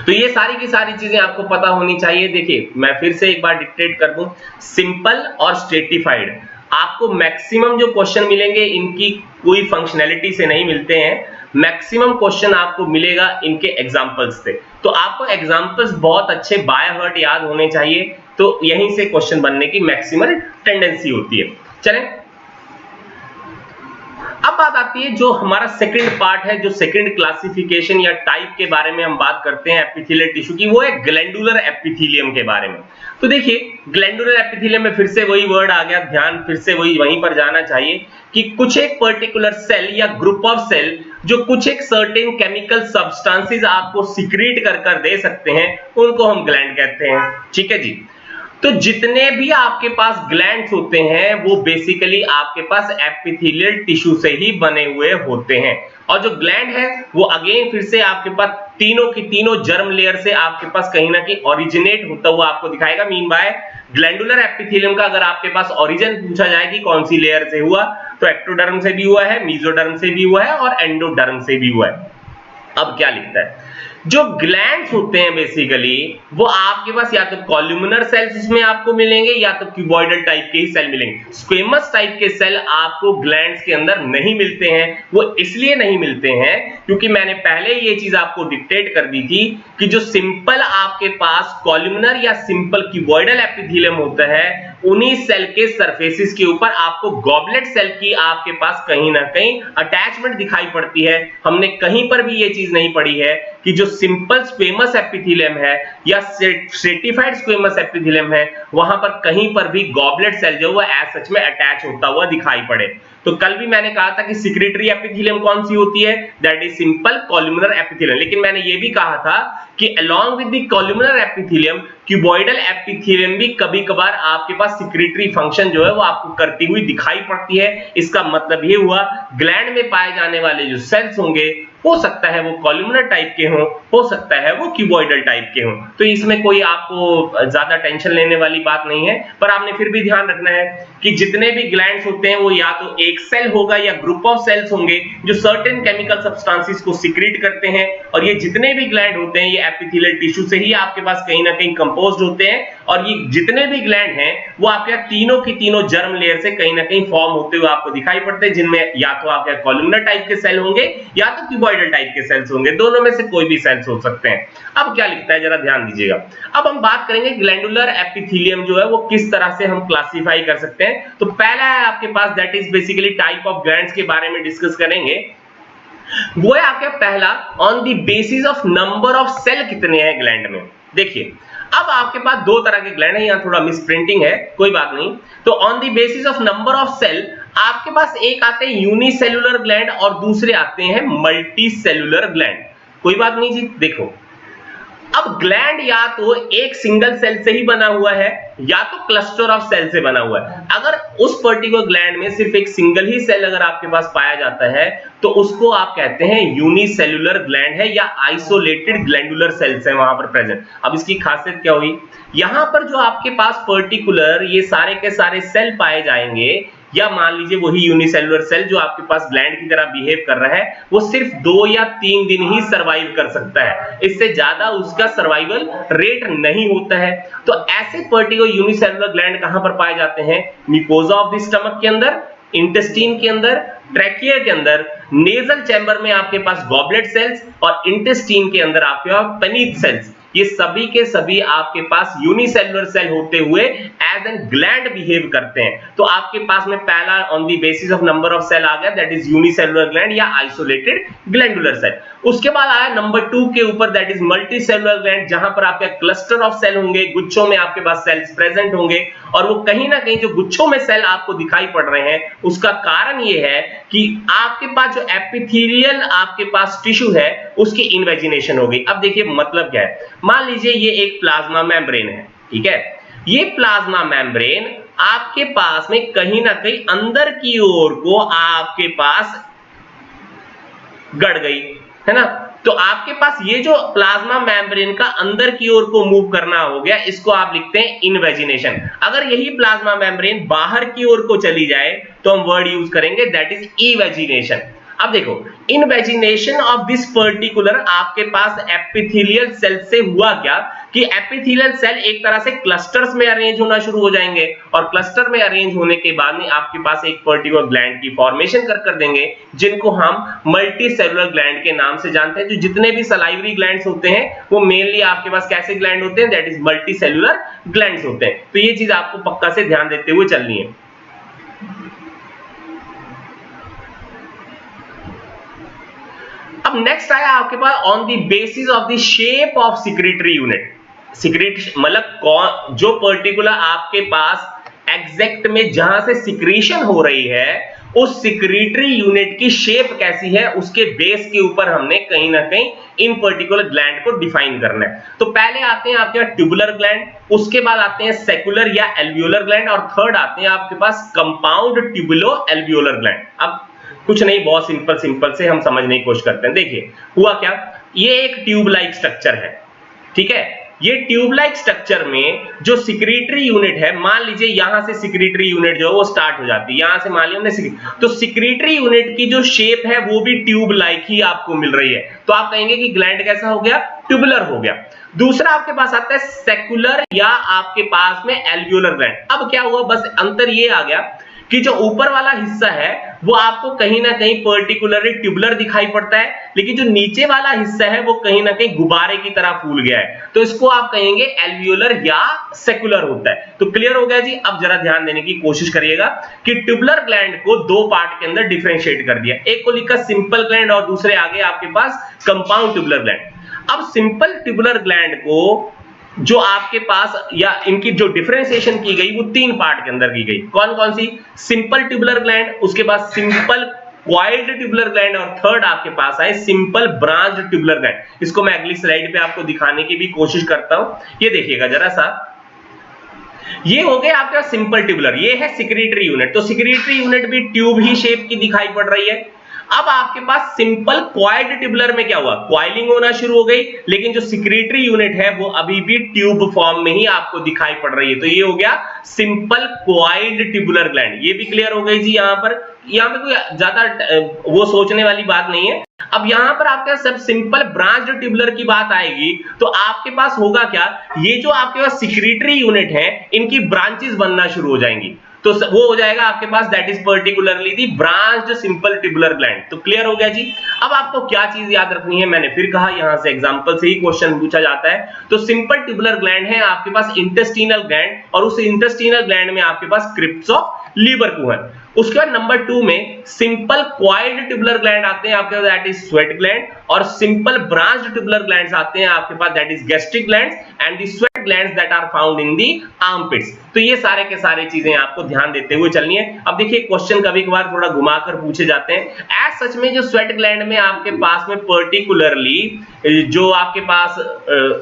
तो ये सारी की सारी चीजें आपको पता होनी चाहिए। देखिए मैं फिर से एक बार डिक्टेट कर दूं, सिंपल और स्ट्रेटिफाइड आपको मैक्सिमम जो क्वेश्चन मिलेंगे इनकी कोई फंक्शनैलिटी से नहीं मिलते हैं, मैक्सिमम क्वेश्चन आपको मिलेगा इनके एग्जांपल्स से। तो आपको एग्जांपल्स बहुत अच्छे बाय हार्ट याद होने चाहिए, तो यहीं से क्वेश्चन बनने की मैक्सिमम टेंडेंसी होती है। चलें अब बात आती है जो हमारा सेकंड पार्ट है, जो सेकंड क्लासिफिकेशन या टाइप के बारे में हम बात करते हैं एपिथेलियल टिश्यू की, वो है ग्लैंडुलर एपिथेलियम के बारे में। तो देखिए ग्लैंडुलर एपिथेलियम में फिर से वही वर्ड आ गया, ध्यान फिर से वहीं पर जाना चाहिए कि कुछ एक पर्टिकुलर सेल या ग्रुप ऑफ सेल जो कुछ एक सर्टेन केमिकल सब्सटेंसेस आपको सीक्रेट कर दे सकते हैं, उनको हम ग्लैंड कहते हैं। ठीक है जी। तो जितने भी आपके पास ग्लैंड्स होते हैं वो बेसिकली आपके पास एपिथेलियल टिश्यू से ही बने हुए होते हैं, और जो ग्लैंड है वो अगेन फिर से आपके पास तीनों की तीनों जर्म लेयर से आपके पास कहीं ना कहीं ओरिजिनेट होता हुआ आपको दिखाएगा। मीन बाय ग्लैंडुलर एपिथेलियम का अगर आपके पास ओरिजिन पूछा जाए कि कौन सी लेयर से हुआ, तो एक्टोडर्म से भी हुआ है, मेसोडर्म से भी हुआ है और एंडोडर्म से भी हुआ है। अब क्या लिखता है, जो ग्लैंड्स होते हैं बेसिकली वो आपके पास या तो कॉलुमिनर सेल्स इसमें आपको मिलेंगे या तो क्यूबॉइडल टाइप के ही सेल मिलेंगे। स्क्वेमस टाइप के सेल आपको ग्लैंड्स के अंदर नहीं मिलते हैं। वो इसलिए नहीं मिलते हैं क्योंकि मैंने पहले ये चीज आपको डिक्टेट कर दी थी कि जो सिंपल आपके पास कॉलुमिनर या सिंपल क्यूबॉइडल एपिथेलियम होता है उन्हीं सेल के सरफेसेस के ऊपर आपको गॉबलेट सेल की आपके पास कहीं ना कहीं अटैचमेंट दिखाई पड़ती है। हमने कहीं पर भी ये चीज नहीं पढ़ी है कि जो सिंपल स्क्वेमस एपिथेलियम है या स्ट्रेटिफाइड स्क्वेमस एपिथेलियम है वहां पर कहीं पर भी गॉबलेट सेल जो है एज सच में अटैच होता हुआ दिखाई पड़े। तो कल भी मैंने कहा था कि सिक्रेटरी एपिथेलियम कौन सी होती है, that is simple columnar epithelium. लेकिन मैंने ये भी कहा था कि along with the columnar epithelium cuboidal epithelium भी कभी कभार आपके पास सिक्रेटरी फंक्शन जो है वो आपको करती हुई दिखाई पड़ती है। इसका मतलब ये हुआ ग्लैंड में पाए जाने वाले जो सेल्स होंगे हो सकता है वो कॉलुमिनर टाइप के हो सकता है वो क्यूबॉइडल टाइप के हों। तो इसमें कोई आपको ज्यादा टेंशन लेने वाली बात नहीं है, पर आपने फिर भी ध्यान रखना है कि जितने भी ग्लैंड्स होते हैं वो या तो एक सेल होगा या ग्रुप ऑफ सेल्स होंगे जो सर्टेन केमिकल सब्सटेंसेस को सीक्रेट करते हैं। और ये जितने भी ग्लैंड होते हैं ये एपिथेलियल टिश्यू से ही आपके पास कहीं ना कहीं कंपोज्ड होते हैं। और ये जितने भी ग्लैंड हैं वो आपके तीनों की तीनों जर्म लेयर से कहीं ना कहीं फॉर्म होते हुए आपको दिखाई पड़ते हैं, जिनमें या तो आपके कॉलुमिनर टाइप के सेल होंगे या तो क्यूबॉइडल टाइप के सेल्स होंगे, दोनों में से कोई भी सेल्स हो सकते हैं। अब क्या लिखता है जरा ध्यान दीजिएगा। अब हम बात करेंगे ग्लैंडुलर एपिथेलियम जो है वो किस तरह से हम क्लासिफाई कर सकते हैं। तो पहला है आपके पास that is basically type of glands के बारे में डिस्कस करेंगे। वो है आपका पहला on the basis of number of cell कितने हैं ग्लैंड में। देखिए अब आपके पास दो तरह के ग्लैंड है, यहाँ थोड़ा मिस प्रिंटिंग है, कोई बात नहीं। तो on the basis of number of cell आपके पास एक आते हैं यूनिसेल्युलर ग्लैंड और दूसरे आते हैं मल्टी सेल्युलर ग्लैंड। कोई बात नहीं जी। देखो अब ग्लैंड या तो एक सिंगल सेल से ही बना हुआ है या तो क्लस्टर ऑफ सेल से बना हुआ है। अगर उस पर्टिकुलर ग्लैंड में सिर्फ एक सिंगल ही सेल अगर आपके पास पाया जाता है तो उसको आप कहते हैं यूनिसेल्युलर ग्लैंड है या आइसोलेटेड ग्लैंडुलर सेल्स है वहां पर प्रेजेंट। अब इसकी खासियत क्या हुई, यहां पर जो आपके पास पर्टिकुलर ये सारे के सारे सेल पाए जाएंगे या मान लीजिए वही यूनिसेल्युलर सेल जो आपके पास ग्लैंड की तरह बिहेव कर रहा है वो सिर्फ 2 या 3 दिन ही सरवाइव कर सकता है, इससे ज्यादा उसका सर्वाइवल रेट नहीं होता है। तो ऐसे पर्टिकुलर यूनिसेल्युलर ग्लैंड कहां पर पाए जाते हैं, म्यूकोजा ऑफ द स्टमक के अंदर, इंटेस्टाइन के अंदर, ट्रैकिया के अंदर, नेजल चैम्बर में आपके पास गॉबलेट सेल्स और इंटेस्टाइन के अंदर आपके पास पेनिथ सेल्स। ये सभी के सभी आपके पास यूनिसेल्युलर सेल होते हुए एज एन ग्लैंड बिहेव करते हैं। तो आपके पास में पहला on the basis of number of cell आ गया, दैट इज यूनिसेल्युलर ग्लैंड या आइसोलेटेड ग्लैंडुलर सेल। उसके बाद आया नंबर 2 के ऊपर, that is multicellular gland, जहां पर आपके क्लस्टर ऑफ सेल होंगे, गुच्छों में आपके पास सेल्स प्रेजेंट होंगे और वो कहीं ना कहीं जो गुच्छों में सेल आपको दिखाई पड़ रहे हैं उसका कारण ये है कि आपके पास जो एपिथेलियल आपके पास टिश्यू है उसकी इन्वेजिनेशन हो गई। अब देखिए मतलब क्या है, मान लीजिए ये एक प्लाज्मा मेम्ब्रेन है, ठीक है, ये प्लाज्मा मेम्ब्रेन आपके पास में कहीं ना कहीं अंदर की ओर को आपके पास गड़ गई है ना। तो आपके पास ये जो प्लाज्मा मेम्ब्रेन का अंदर की ओर को मूव करना हो गया, इसको आप लिखते हैं इन्वेजिनेशन। अगर यही प्लाज्मा मेम्ब्रेन बाहर की ओर को चली जाए तो हम वर्ड यूज करेंगे दैट इज इवेजिनेशन। अब देखो इन्वेजिनेशन ऑफ दिस पर्टिकुलर आपके पास एपिथेलियल सेल से हुआ क्या कि एपिथेलियल सेल एक तरह से क्लस्टर्स में अरेंज होना शुरू हो जाएंगे और क्लस्टर में अरेंज होने के बाद में आपके पास एक पर्टिकुलर ग्लैंड की फॉर्मेशन कर देंगे जिनको हम मल्टी सेलुलर ग्लैंड के नाम से जानते हैं। जो जितने भी सलाइवरी ग्लैंड्स होते हैं वो मेनली आपके पास कैसे ग्लैंड होते हैं, that is multi cellular glands होते हैं। तो ये चीज आपको पक्का से ध्यान देते हुए चलनी है। अब नेक्स्ट आया आपके pass on the basis of the shape of secretory unit. Secrete मतलब जो पर्टिकुलर आपके पास एग्जैक्ट में जहां से सिक्रीशन हो रही है उस सिक्रीटरी यूनिट की शेप कैसी है उसके बेस के ऊपर हमने कहीं ना कहीं इन पर्टिकुलर ग्लैंड को डिफाइन करना है। तो पहले आते हैं आपके पास ट्यूबुलर ग्लैंड, उसके बाद आते हैं सेकुलर या एल्वियोलर ग्लैंड और थर्ड आते हैं आपके पास कंपाउंड ट्यूबुलो एल्वियोलर ग्लैंड। अब कुछ नहीं, बहुत सिंपल से हम समझने की कोशिश करते हैं। देखिए हुआ क्या, ये एक ट्यूब लाइक स्ट्रक्चर है, ठीक है। ये ट्यूब लाइक स्ट्रक्चर में जो सिक्रीटरी यूनिट है, मान लीजिए यहां से सिक्रीटरी यूनिट जो है वो स्टार्ट हो जाती है, यहां से मान लीजिए तो सिक्रीटरी यूनिट की जो शेप है वो भी ट्यूब लाइक ही आपको मिल रही है। तो आप कहेंगे कि ग्लैंड कैसा हो गया, ट्यूबुलर हो गया। दूसरा आपके पास आता है सेकुलर या आपके पास में एल्वियोलर ग्लैंड। अब क्या हुआ, बस अंतर ये आ गया कि जो ऊपर वाला हिस्सा है वो आपको कहीं ना कहीं पर्टिकुलरली ट्यूबुलर दिखाई पड़ता है, लेकिन जो नीचे वाला हिस्सा है वो कहीं ना कहीं गुब्बारे की तरह फूल गया है। तो इसको आप कहेंगे एल्वियोलर या सेकुलर होता है। तो क्लियर हो गया जी। अब जरा ध्यान देने की कोशिश करिएगा कि ट्यूबुलर ग्लैंड को दो पार्ट के अंदर डिफरेंशिएट कर दिया, एक को लिखा सिंपल ग्लैंड और दूसरे आगे आपके पास कंपाउंड ट्यूबुलर ग्लैंड। अब सिंपल ट्यूबुलर ग्लैंड को जो आपके पास या इनकी जो डिफरेंशिएशन की गई वो 3 पार्ट के अंदर की गई। कौन कौन सी, सिंपल ट्यूबुलर ग्लैंड, उसके बाद सिंपल क्वाइल्ड ट्यूबुलर ग्लैंड और थर्ड आपके पास है सिंपल ब्रांच्ड ट्यूबुलर ग्लैंड। इसको मैं अगली स्लाइड पे आपको दिखाने की भी कोशिश करता हूं, ये देखिएगा जरा सा। ये हो गया आपका सिंपल ट्यूबुलर, ये है सिक्रीटरी यूनिट। तो सिक्रीटरी यूनिट भी ट्यूब ही शेप की दिखाई पड़ रही है। अब आपके पास सिंपल क्वाइल्ड ट्यूबुलर में क्या हुआ, क्वाइलिंग होना शुरू हो गई, लेकिन जो सिक्रीटरी यूनिट है वो अभी भी ट्यूब फॉर्म में ही आपको दिखाई पड़ रही है। तो ये हो गया सिंपल क्वाइल्ड ट्यूबुलर ग्लैंड। ये भी क्लियर हो गई जी। यहाँ पर कोई ज्यादा वो सोचने वाली बात नहीं है। अब यहाँ पर आपके सब सिंपल ब्रांच्ड ट्यूबुलर की बात आएगी तो आपके पास होगा क्या, ये जो आपके पास सिक्रीटरी यूनिट है इनकी ब्रांचेस बनना शुरू हो जाएंगी। तो वो हो जाएगा आपके पास that is particularly the branched simple tubular gland. तो क्लियर हो गया जी। अब आपको क्या चीज याद रखनी है, मैंने फिर कहा यहां से एग्जांपल से ही क्वेश्चन पूछा जाता है। तो सिंपल ट्यूबुलर ग्लैंड है आपके पास इंटेस्टिनल ग्लैंड और उस इंटेस्टिनल ग्लैंड में आपके पास क्रिप्स ऑफ लीवर को है। उसके बाद नंबर 2 में सिंपल कॉइल्ड ट्यूबुलर ग्लैंड आते हैं आपके पास, दैट इज स्वेट ग्लैंड, और सिंपल ब्रांच्ड ट्यूबुलर ग्लैंड्स आते हैं आपके पास, that is gastric glands and the sweat glands that are found in the armpits. तो ये सारे के सारे चीजें आपको ध्यान देते हुए चलनी है। अब देखिए क्वेश्चन कभी कभार थोड़ा घुमाकर पूछे जाते हैं। एज सच में जो स्वेट ग्लैंड में आपके पास में पर्टिकुलरली जो आपके पास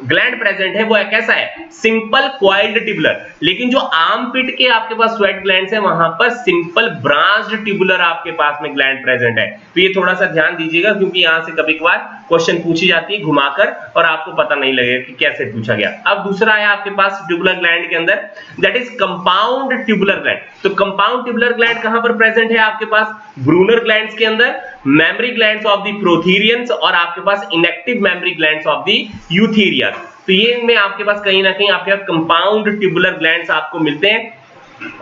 ग्लैंड प्रेजेंट है वो कैसा है, सिंपल कॉइल्ड ट्यूबुलर, लेकिन जो आर्मपिट के आपके पास स्वेट ग्लैंड्स है वहां पर सिंपल ब्रांच्ड ट्यूबुलर आपके पास में ग्लैंड प्रेजेंट है। तो ये थोड़ा सा ध्यान दीजिएगा क्योंकि यहां से कभी कभार क्वेश्चन पूछी जाती है घुमाकर और आपको पता नहीं लगेगा कि कैसे पूछा गया। अब दूसरा है आपके पास ट्यूबुलर ग्लैंड के अंदर, that is compound tubular gland. तो कंपाउंड ट्यूबुलर ग्लैंड कहां पर प्रेजेंट है आपके पास, ब्रूनर ग्लैंड्स के अंदर, mammary glands of the prototherians और आपके पास inactive mammary glands of the Eutheria. तो ये इनमें आपके पास कहीं ना कहीं आपके कंपाउंड ट्यूबुलर ग्लैंड्स आपको मिलते हैं।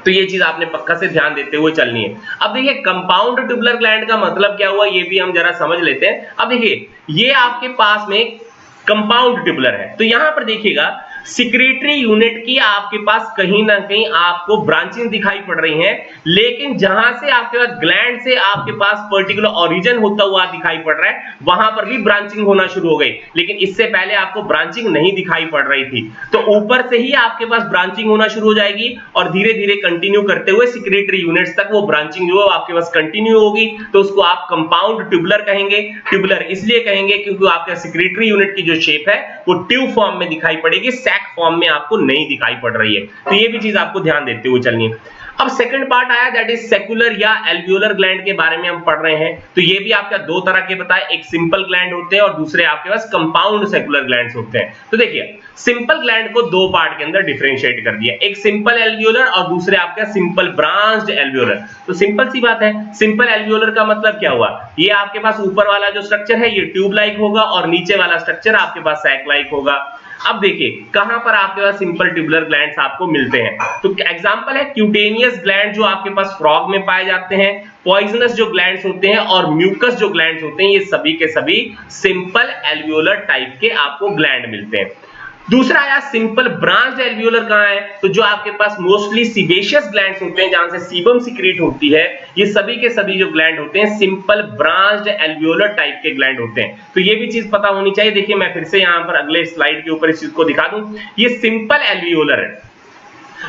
तो ये चीज आपने पक्का से ध्यान देते हुए चलनी है। अब देखिए कंपाउंड ट्यूबुलर ग्लैंड का मतलब क्या हुआ ये भी हम जरा समझ लेते हैं। अब देखिए ये आपके पास में कंपाउंड ट्यूबुलर है, तो यहां पर देखिएगा सिक्रेटरी यूनिट की आपके पास कहीं ना कहीं आपको ब्रांचिंग दिखाई पड़ रही हैं, लेकिन जहां से आपके पास ग्लैंड से आपके पास पर्टिकुलर ओरिजिन होता हुआ दिखाई पड़ रहा है वहां पर भी ब्रांचिंग होना शुरू हो गई, लेकिन इससे पहले आपको ब्रांचिंग नहीं दिखाई पड़ रही थी। तो ऊपर से ही आपके पास ब्रांचिंग होना शुरू हो जाएगी और धीरे धीरे कंटिन्यू करते हुए सिक्रेटरी यूनिट्स तक वो ब्रांचिंग जो है आपके पास कंटिन्यू होगी। तो उसको आप कंपाउंड ट्यूबुलर कहेंगे। ट्यूबुलर इसलिए कहेंगे क्योंकि आपका सिक्रेटरी यूनिट की जो शेप है वो ट्यूब फॉर्म में दिखाई पड़ेगी, फॉर्म में आपको नहीं दिखाई पड़ रही है। तो ये भी चीज आपको ध्यान देते हुए चलनी है। अब सेकंड पार्ट आया, दैट इज सेक्युलर या एल्वियोलर ग्लैंड के बारे में हम पढ़ रहे हैं। तो ये भी आपका दो तरह के बताए, एक सिंपल ग्लैंड होते हैं और दूसरे आपके पास कंपाउंड सेक्युलर ग्लैंड्स होते हैं। तो देखिए सिंपल ग्लैंड को दो पार्ट के अंदर डिफरेंशिएट कर दिया, एक सिंपल एल्वियोलर और दूसरे आपका सिंपल ब्रांच्ड एल्वियोलर। तो सिंपल सी बात है, सिंपल एल्वियोलर का मतलब क्या हुआ, ये आपके पास ऊपर वाला जो स्ट्रक्चर है ये ट्यूब लाइक होगा और नीचे वाला स्ट्रक्चर आपके पास सैक लाइक होगा। अब देखिए कहां पर आपके पास सिंपल ट्यूबुलर ग्लैंड्स आपको मिलते हैं। तो एग्जांपल है क्यूटेनियस ग्लैंड जो आपके पास फ्रॉग में पाए जाते हैं, पॉइजनस जो ग्लैंड्स होते हैं और म्यूकस जो ग्लैंड्स होते हैं, ये सभी के सभी सिंपल एल्वियोलर टाइप के आपको ग्लैंड मिलते हैं। दूसरा आया सिंपल ब्रांच्ड एल्वियोलर कहां है, तो जो आपके पास मोस्टली सीबेशियस ग्लैंड्स होते हैं जहां से सीबम सीक्रेट होती है, ये सभी के सभी जो ग्लैंड होते हैं सिंपल ब्रांच्ड एल्वियोलर टाइप के ग्लैंड होते हैं। तो ये भी चीज पता होनी चाहिए। देखिए मैं फिर से यहां पर अगले स्लाइड के ऊपर इस चीज को दिखा दूं, ये सिंपल एल्वियोलर है।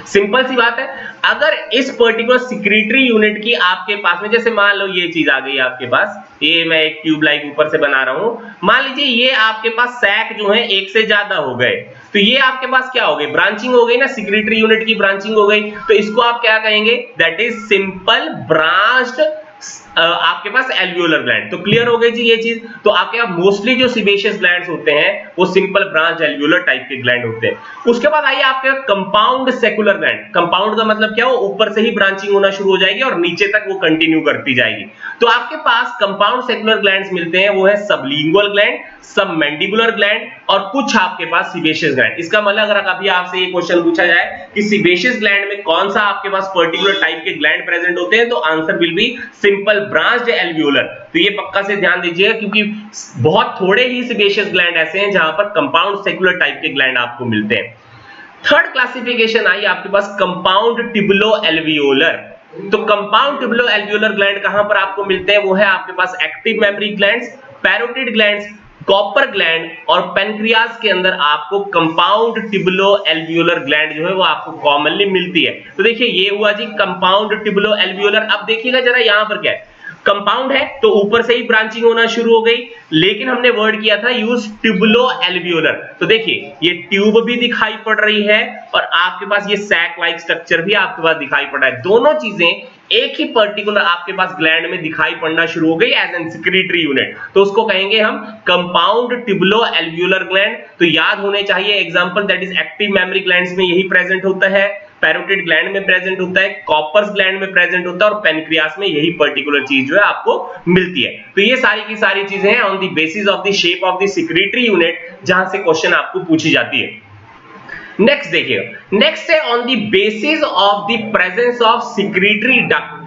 सिंपल सी बात है, अगर इस पर्टिकुलर सिक्रेटरी यूनिट की आपके पास में, जैसे मान लो ये चीज आ गई आपके पास, ये मैं एक ट्यूब लाइक ऊपर से बना रहा हूं, मान लीजिए ये आपके पास सैक जो है एक से ज्यादा हो गए, तो ये आपके पास क्या हो गई, ब्रांचिंग हो गई ना, सिक्रेटरी यूनिट की ब्रांचिंग हो गई। तो इसको आप क्या कहेंगे, दैट इज सिंपल ब्रांच्ड आपके पास एल्वियोलर ग्लैंड। तो क्लियर हो गई जी ये चीज। तो आपके पास मोस्टली जो सीबेशियस ग्लैंड्स होते हैं वो सिंपल ब्रांच एल्वियोलर टाइप के ग्लैंड होते हैं। उसके बाद आइए आपके कंपाउंड सेक्युलर ग्लैंड। कंपाउंड का मतलब क्या हो, ऊपर से ही ब्रांचिंग होना शुरू हो जाएगी और नीचे तक वो कंटिन्यू करती जाएगी। तो आपके पास कंपाउंड सेक्युलर ग्लैंड्स मिलते हैं, वो है सबलिंगुअल ग्लैंड, सबमैंडिबुलर ग्लैंड और कुछ आपके पास सीबेशियस ग्लैंड। इसका मतलब अगर कभी आपसे ये क्वेश्चन पूछा जाए कि सीबेशियस ग्लैंड में कौन सा आपके पास पर्टिकुलर टाइप के ग्लैंड प्रेजेंट होते हैं, तो answer will be simple branched alveolar. तो ये पक्का से ध्यान दीजिएगा क्योंकि बहुत थोड़े ही सीबेशियस ग्लैंड ऐसे हैं जहां पर कंपाउंड सेक्युलर टाइप के ग्लैंड आपको मिलते हैं। थर्ड क्लासिफिकेशन आई आपके पास कंपाउंड ट्यूबुलो एल्वियोलर। तो कंपाउंड ट्यूबुलो एल्वियोलर ग्लैंड कहां पर आपको मिलते हैं, वो है आपके पास active mammary glands, parotid glands, Cowper gland और पेनक्रियास के अंदर आपको कंपाउंड ट्यूबुलो एल्वियोलर ग्लैंड जो है वो आपको कॉमनली मिलती है। तो देखिए ये हुआ जी कंपाउंड ट्यूबुलो एल्वियोलर। अब देखिएगा जरा यहां पर क्या है, कंपाउंड है तो ऊपर से ही ब्रांचिंग होना शुरू हो गई, लेकिन हमने वर्ड किया था यूज ट्यूबुलो एल्वियोलर। तो देखिए ये ट्यूब भी दिखाई पड़ रही है और आपके पास ये सैक लाइक स्ट्रक्चर भी आपके पास दिखाई पड़ रहा है। दोनों चीजें एक ही पर्टिकुलर आपके पास ग्लैंड में दिखाई पड़ना शुरू हो गई एज एन सिक्रेटरी यूनिट, तो उसको कहेंगे हम कंपाउंड ट्यूबुलो एल्वियोलर ग्लैंड। तो याद होने चाहिए example, that is active mammary glands में यही प्रेजेंट होता है, पैरोटिड ग्लैंड में प्रेजेंट होता है, कॉपर्स ग्लैंड में प्रेजेंट होता है और पेनक्रियास में यही पर्टिकुलर चीज जो है आपको मिलती है। तो ये सारी की सारी चीजें हैं on the basis of the shape of the secretory unit, जहां से क्वेश्चन आपको पूछी जाती है। नेक्स्ट देखिएगा, नेक्स्ट है on the basis of the presence of secretory duct.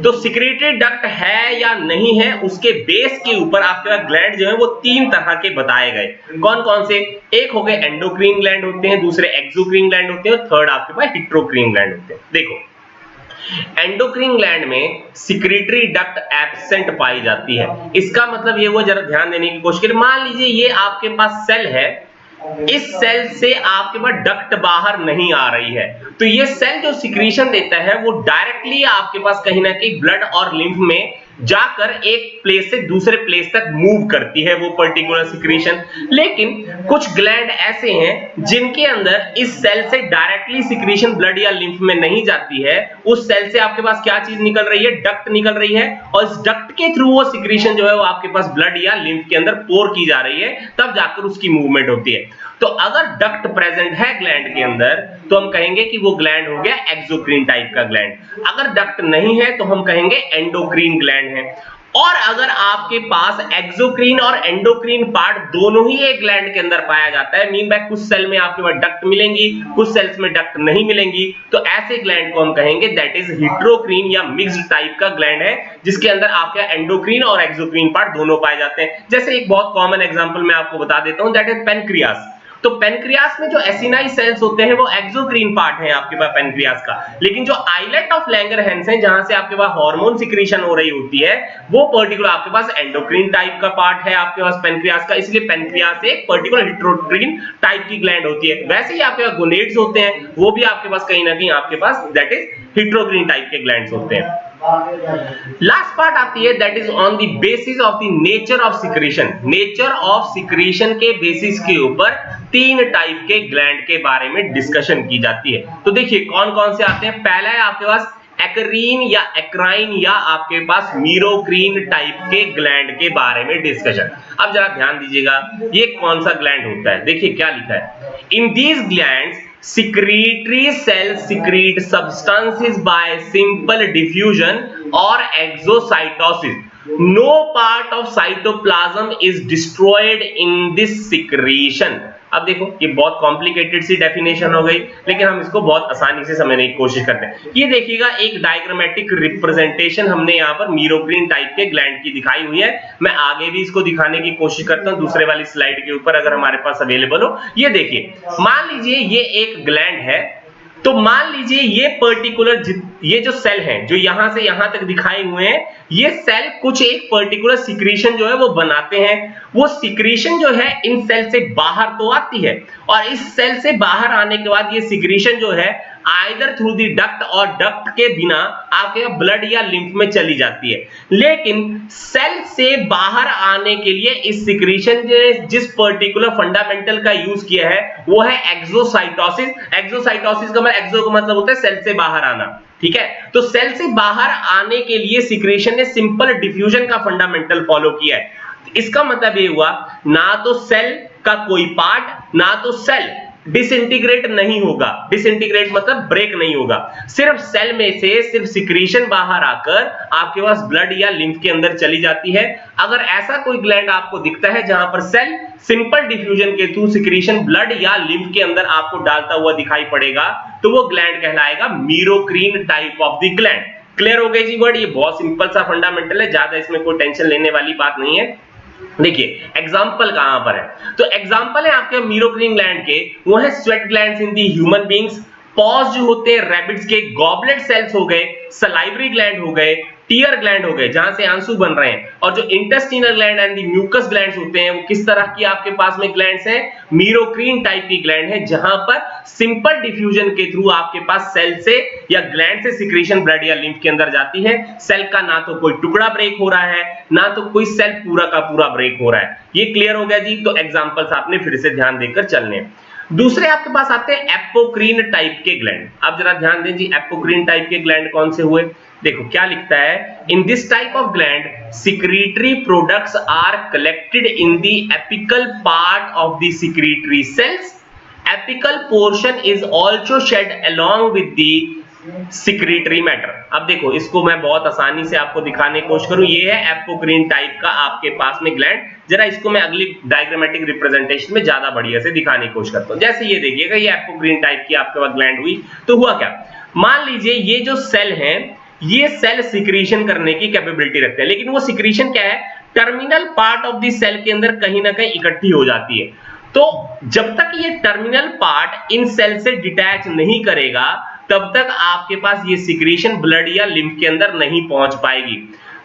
तो सिक्रेटरी डक्ट है या नहीं है, उसके बेस के ऊपर आपके पास ग्लैंड जो है वो तीन तरह के बताए गए। कौन कौन से, एक हो गए एंडोक्रीन ग्लैंड होते हैं, दूसरे एक्सोक्रीन ग्लैंड होते हैं और थर्ड आपके पास हिट्रोक्रीन ग्लैंड होते हैं। देखो एंडोक्राइन ग्लैंड में सिक्रीटरी डक्ट एब्सेंट पाई जाती है। इसका मतलब ये हुआ, जरा ध्यान देने की कोशिश करें। मान लीजिए ये आपके पास सेल है, इस सेल से आपके पास डक्ट बाहर नहीं आ रही है, तो ये सेल जो सिक्रीशन देता है वो डायरेक्टली आपके पास कहीं ना कहीं ब्लड और लिम्फ में जाकर एक प्लेस से दूसरे प्लेस तक मूव करती है वो पर्टिकुलर सिक्रीशन। लेकिन कुछ ग्लैंड ऐसे हैं जिनके अंदर इस सेल से डायरेक्टली सिक्रीशन ब्लड या लिम्फ में नहीं जाती है। उस सेल से आपके पास क्या चीज निकल रही है, डक्ट निकल रही है, और इस डक्ट के थ्रू वो सिक्रीशन जो है वो आपके पास ब्लड या लिम्फ के अंदर पोर की जा रही है, तब जाकर उसकी मूवमेंट होती है। तो अगर डक्ट प्रेजेंट है ग्लैंड के अंदर तो हम कहेंगे कि वो ग्लैंड हो गया एक्सोक्रीन टाइप का ग्लैंड। अगर डक्ट नहीं है तो हम कहेंगे एंडोक्रीन ग्लैंड है। और अगर आपके पास एक्सोक्रीन और एंडोक्रीन पार्ट दोनों ही एक ग्लैंड के अंदर पाया जाता है, मीन बाय कुछ सेल में आपके पास डक्ट मिलेंगी, कुछ सेल्स में डक्ट नहीं मिलेंगी, तो ऐसे ग्लैंड को हम कहेंगे दैट इज हेटेरोक्रीन या मिक्स्ड टाइप का ग्लैंड है, जिसके अंदर आपके एंडोक्रीन और एक्सोक्रीन पार्ट दोनों पाए जाते हैं। जैसे एक बहुत कॉमन एग्जांपल मैं आपको बता देता हूं, दैट इज पेनक्रियास। तो पेनक्रियास में जो एसिनाई सेल्स होते हैं वो एक्सोक्रीन पार्ट है आपके पास पेनक्रियास का, लेकिन जो आइलेट ऑफ लैंगरहैंस है जहां से आपके पास हार्मोन सिक्रीशन हो रही होती है वो पर्टिकुलर आपके पास एंडोक्रीन टाइप का पार्ट है आपके पास पेनक्रियास का, इसलिए पेनक्रियास एक पर्टिकुलर हेटेरोक्रीन टाइप की ग्लैंड होती है। वैसे ही आपके पास गोनेड्स होते हैं, वो भी आपके पास कहीं ना कहीं आपके पास दैट इज हेटेरोक्रीन टाइप के ग्लैंड्स होते हैं। लास्ट पार्ट आती है that is on the basis of the nature of secretion. Nature of secretion के बेसिस के ऊपर तीन टाइप के ग्लैंड के बारे में डिस्कशन की जाती है। तो देखिए कौन कौन से आते हैं। पहला है आपके पास एक्रीन या एक्राइन या आपके पास मीरोक्रीन टाइप के ग्लैंड के बारे में डिस्कशन। अब जरा ध्यान दीजिएगा ये कौन सा ग्लैंड होता है। देखिए क्या लिखा है, in these glands secretory cells secrete substances by simple diffusion or exocytosis. No part of cytoplasm is destroyed in this secretion. अब देखो ये बहुत कॉम्प्लिकेटेड सी डेफिनेशन हो गई, लेकिन हम इसको बहुत आसानी से समझने की कोशिश करते हैं। ये देखिएगा एक डायग्रामेटिक रिप्रेजेंटेशन हमने यहाँ पर मीरोक्रीन टाइप के ग्लैंड की दिखाई हुई है। मैं आगे भी इसको दिखाने की कोशिश करता हूँ दूसरे वाली स्लाइड के ऊपर अगर हमारे पास अवेलेबल हो। ये देखिए मान लीजिए ये एक ग्लैंड है, तो मान लीजिए ये पर्टिकुलर ये जो सेल हैं जो यहां से यहां तक दिखाए हुए हैं, ये सेल कुछ एक पर्टिकुलर सिक्रीशन जो है वो बनाते हैं। वो सिक्रीशन जो है इन सेल से बाहर तो आती है, और इस सेल से बाहर आने के बाद ये सिक्रीशन जो है आइदर थ्रू दी डक्ट और डक्ट के बिना आपके ब्लड या लिम्फ में चली जाती है। लेकिन सेल से बाहर आने के लिए इस सिक्रीशन ने जिस पर्टिकुलर फंडामेंटल का यूज किया है वो है एक्सोसाइटोसिस। एक्सोसाइटोसिस का मतलब होता है सेल से बाहर आना, ठीक है। तो सेल से बाहर आने के लिए सिक्रीशन ने सिंपल डिफ्यूजन का फंडामेंटल फॉलो किया है। इसका मतलब ये हुआ ना तो सेल का कोई पार्ट ना तो सेल डिसइंटीग्रेट नहीं होगा। डिसइंटीग्रेट मतलब ब्रेक नहीं होगा, सिर्फ सेल में से सिर्फ सिक्रीशन बाहर आकर आपके पास ब्लड या लिम्फ के अंदर चली जाती है। अगर ऐसा कोई ग्लैंड आपको दिखता है जहां पर सेल सिंपल डिफ्यूजन के थ्रू सिक्रीशन ब्लड या लिम्फ के अंदर आपको डालता हुआ दिखाई पड़ेगा, तो वो ग्लैंड कहलाएगा merocrine type of the gland. Clear हो गई जी वर्ड, ये बहुत सिंपल सा फंडामेंटल है, ज्यादा इसमें कोई टेंशन लेने वाली बात नहीं है। देखिए एग्जाम्पल कहां पर है, तो एग्जाम्पल है आपके मीरोक्रीन ग्लैंड के, वो है स्वेट ग्लैंड्स इन दी ह्यूमन बीइंग्स, पॉज जो होते हैं रैबिट्स के, गॉबलेट सेल्स हो गए, सलाइवरी ग्लैंड हो गए, टीयर ग्लैंड हो गए जहां से आंसू बन रहे हैं, और जो intestinal gland and the mucous glands होते हैं वो किस तरह की आपके पास में ग्लैंड्स हैं, मीरोक्रीन टाइप की ग्लैंड है, जहां पर सिंपल डिफ्यूजन के थ्रू आपके पास सेल से या ग्लैंड से सिक्रीशन ब्लड या लिम्फ के अंदर जाती है। सेल का ना तो कोई टुकड़ा ब्रेक हो रहा है ना तो कोई सेल पूरा का पूरा ब्रेक हो रहा है। ये क्लियर हो गया जी। तो एग्जांपल्स आपने फिर से ध्यान देकर चलने। दूसरे आपके पास आते हैं एपोक्रीन टाइप के ग्लैंड। आप जरा ध्यान दें जी, एपोक्रीन टाइप के ग्लैंड कौन से हुए। देखो क्या लिखता है, in this type of gland secretory products are collected in the apical part of the secretory cells. Apical portion is also shed along with the secretory matter. अब देखो इसको मैं बहुत आसानी से आपको दिखाने की कोशिश करूं, ये है एपोक्रीन टाइप का आपके पास में ग्लैंड। जरा इसको मैं अगली डायग्रामेटिक रिप्रेजेंटेशन में ज्यादा बढ़िया से दिखाने की कोशिश करता हूं। जैसे ये देखिएगा ये एपोक्रीन टाइप की आपके पास ग्लैंड हुई, तो हुआ क्या, मान लीजिए ये जो सेल है ये सेल सिक्रीशन करने की कैपेबिलिटी रखते हैं, लेकिन वो सिक्रीशन क्या है, terminal part of the cell के अंदर कहीं ना कहीं इकट्ठी हो जाती है। तो जब तक ये टर्मिनल पार्ट इन सेल से डिटैच नहीं करेगा तब तक आपके पास ये सिक्रीशन ब्लड या लिम्फ के अंदर नहीं पहुंच पाएगी।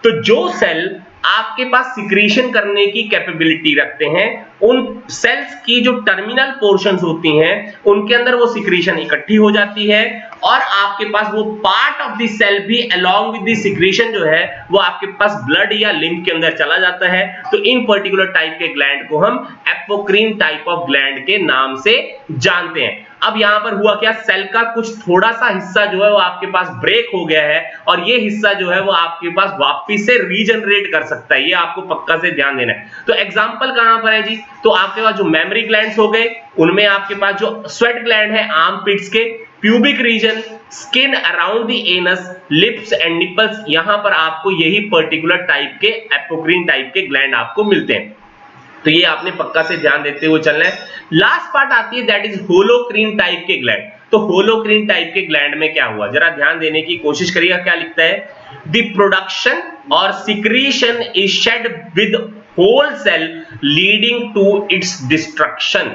तो जो सेल आपके पास सिक्रीशन करने की कैपेबिलिटी रखते हैं, उन सेल्स की जो टर्मिनल पोर्शंस होती हैं उनके अंदर वो सिक्रीशन इकट्ठी हो जाती है और आपके पास वो पार्ट ऑफ द सेल भी अलोंग विद द सिक्रीशन जो है वो आपके पास ब्लड या लिम्फ के अंदर चला जाता है। तो इन पर्टिकुलर टाइप के ग्लैंड को हम एपोक्रीन टाइप ऑफ ग्लैंड के नाम से जानते हैं। अब यहां पर हुआ क्या, सेल का कुछ थोड़ा सा हिस्सा जो है वो आपके पास ब्रेक हो गया है और ये हिस्सा जो है वो आपके पास वापस से रीजनरेट कर सकता है, ये आपको पक्का से ध्यान देना है। तो एग्जांपल कहां पर है जी, तो आपके पास जो मेमोरी ग्लैंड्स हो गए, उनमें आपके पास जो स्वेट ग्लैंड है आर्मपिट्स के, pubic region, skin around the anus, lips and nipples, यहां पर आपको यही पर्टिकुलर टाइप के एपोक्रीन टाइप के ग्लैंड आपको मिलते हैं। तो ये आपने पक्का से ध्यान देते हुए चलना है। लास्ट पार्ट आती है दैट इज होलोक्रीन टाइप के ग्लैंड। तो होलोक्रीन टाइप के ग्लैंड में क्या हुआ, जरा ध्यान देने की कोशिश करिएगा। क्या लिखता है, द प्रोडक्शन और secretion is shed with whole cell leading to its destruction.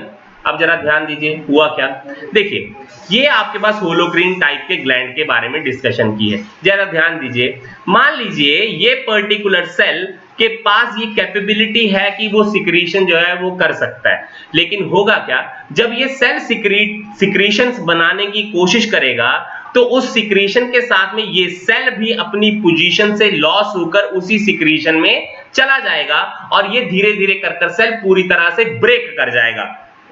अब जरा ध्यान दीजिए हुआ क्या, देखिए ये आपके पास होलोक्रीन टाइप के ग्लैंड के बारे में डिस्कशन की है। जरा ध्यान दीजिए, मान लीजिए ये पर्टिकुलर सेल के पास ये कैपेबिलिटी है कि वो सिक्रीशन जो है वो कर सकता है, लेकिन होगा क्या, जब ये सेल सिक्रीशंस बनाने की कोशिश करेगा तो उस सिक्रीशन के साथ में ये सेल भी अपनी पोजीशन से लॉस होकर उसी सिक्रीशन में चला जाएगा और ये धीरे धीरे कर सेल पूरी तरह से ब्रेक कर जाएगा।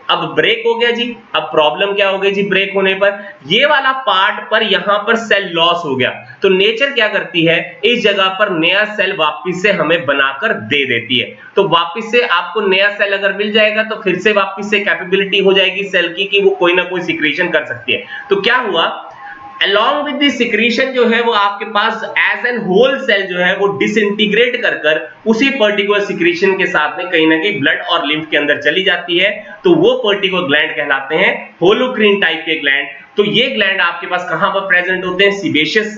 अब ब्रेक हो गया जी, अब प्रॉब्लम क्या हो गई जी, ब्रेक होने पर ये वाला पार्ट पर यहां पर सेल लॉस हो गया, तो नेचर क्या करती है, इस जगह पर नया सेल वापस से हमें बनाकर दे देती है। तो वापस से आपको नया सेल अगर मिल जाएगा तो फिर से वापस से कैपेबिलिटी हो जाएगी सेल की कि वो कोई ना कोई सिक्रीशन कर सकती है। तो क्या हुआ, along with the secretion जो है वो आपके पास as an whole cell जो है वो डिसइंटीग्रेट कर उसी पर्टिकुलर सिक्रीशन के साथ में कहीं ना कहीं ब्लड और लिम्फ के अंदर चली जाती है। तो वो पर्टिकुलर ग्लैंड कहलाते हैं होलोक्रीन टाइप के ग्लैंड। तो ये ग्लैंड आपके पास कहां पर प्रेजेंट होते हैं, सीबेशियस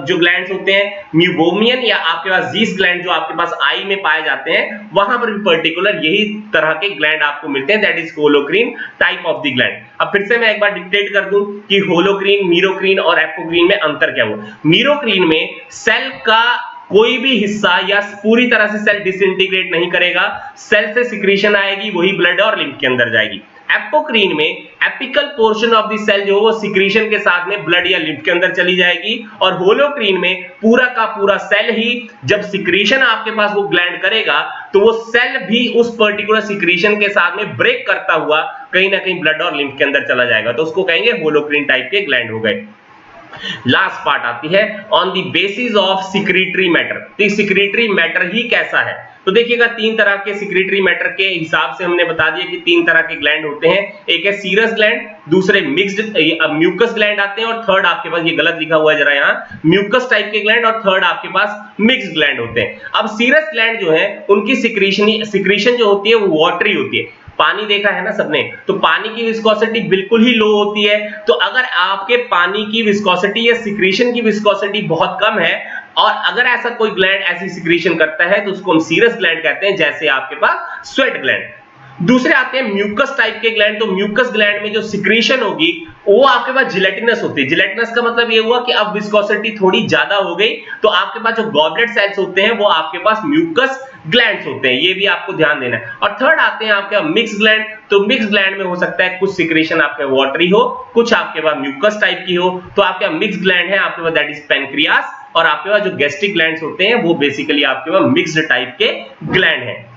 जो ग्लैंड्स होते हैं, म्यूबोमियन या आपके पास जीस ग्लैंड जो आपके पास आई में पाए जाते हैं, वहां पर भी पर्टिकुलर यही तरह के ग्लैंड आपको मिलते हैं, that is holocrine type of the gland. अब फिर से मैं एक बार डिक्टेट कर दूं कि होलोक्रीन, मीरोक्रीन और एपोक्रीन में अंतर क्या हुआ। मीरोक्रीन में सेल का कोई भी हिस्सा या पूरी तरह से सेल डिसइंटीग्रेट नहीं करेगा, सेल से सिक्रीशन आएगी वही ब्लड और लिम्फ के अंदर जाएगी। एपोक्रीन में apical portion of the cell जो वो सिक्रीशन के साथ में ब्लड या लिम्फ के अंदर चली जाएगी और होलोक्रीन में पूरा का पूरा सेल ही जब सिक्रीशन आपके पास वो ग्लैंड करेगा तो वो सेल भी उस पर्टिकुलर सिक्रीशन के साथ में ब्रेक करता हुआ कहीं ना कहीं ब्लड और लिम्फ के अंदर चला जाएगा, तो उसको कहेंगे होलोक्रीन टाइप के ग्लैंड हो गए। लास्ट पार्ट आती है on the basis of secretory matter. तो सिक्रीटरी मैटर ही कैसा है, तो देखिएगा तीन तरह के सिक्रीटरी मैटर के हिसाब से हमने बता दिया कि तीन तरह के ग्लैंड होते हैं। एक है सीरस ग्लैंड, दूसरे मिक्स्ड म्यूकस ग्लैंड आते हैं और थर्ड आपके पास, ये गलत लिखा हुआ है जरा यहाँ, म्यूकस टाइप के ग्लैंड और थर्ड आपके पास मिक्स्ड ग्लैंड होते हैं। अब सीरस ग्लैंड जो है उनकी सिक्रीशन जो होती है वो वाटरी होती है। पानी देखा है ना सबने, तो पानी की विस्कोसिटी बिल्कुल ही लो होती है। तो अगर आपके पानी की विस्कोसिटी या सिक्रीशन की विस्कोसिटी बहुत कम है और अगर ऐसा कोई ग्लैंड ऐसी सिक्रीशन करता है तो उसको हम सीरस ग्लैंड कहते हैं, जैसे आपके पास स्वेट ग्लैंड। दूसरे आते हैं म्यूकस टाइप के ग्लैंड। तो म्यूकस ग्लैंड में जो सिक्रीशन होगी वो आपके पास जिलेटिनस होती है। जिलेटिनस का मतलब ये हुआ कि अब विस्कोसिटी थोड़ी ज्यादा हो गई, तो आपके पास जो गॉबलेट सेल्स होते हैं वो आपके पास म्यूकस ग्लैंड्स होते हैं, ये भी आपको ध्यान देना है। और थर्ड आते हैं आपके मिक्स ग्लैंड। तो मिक्स ग्लैंड में हो सकता है कुछ सिक्रीशन आपके वाटरी हो, कुछ आपके पास म्यूकस टाइप की हो। तो आपका मिक्स ग्लैंड है आपके पास, दैट इज पेनक्रियास, और आपके पास जो गैस्ट्रिक ग्लैंड्स होते हैं वो बेसिकली आपके पास मिक्स्ड टाइप के ग्लैंड हैं।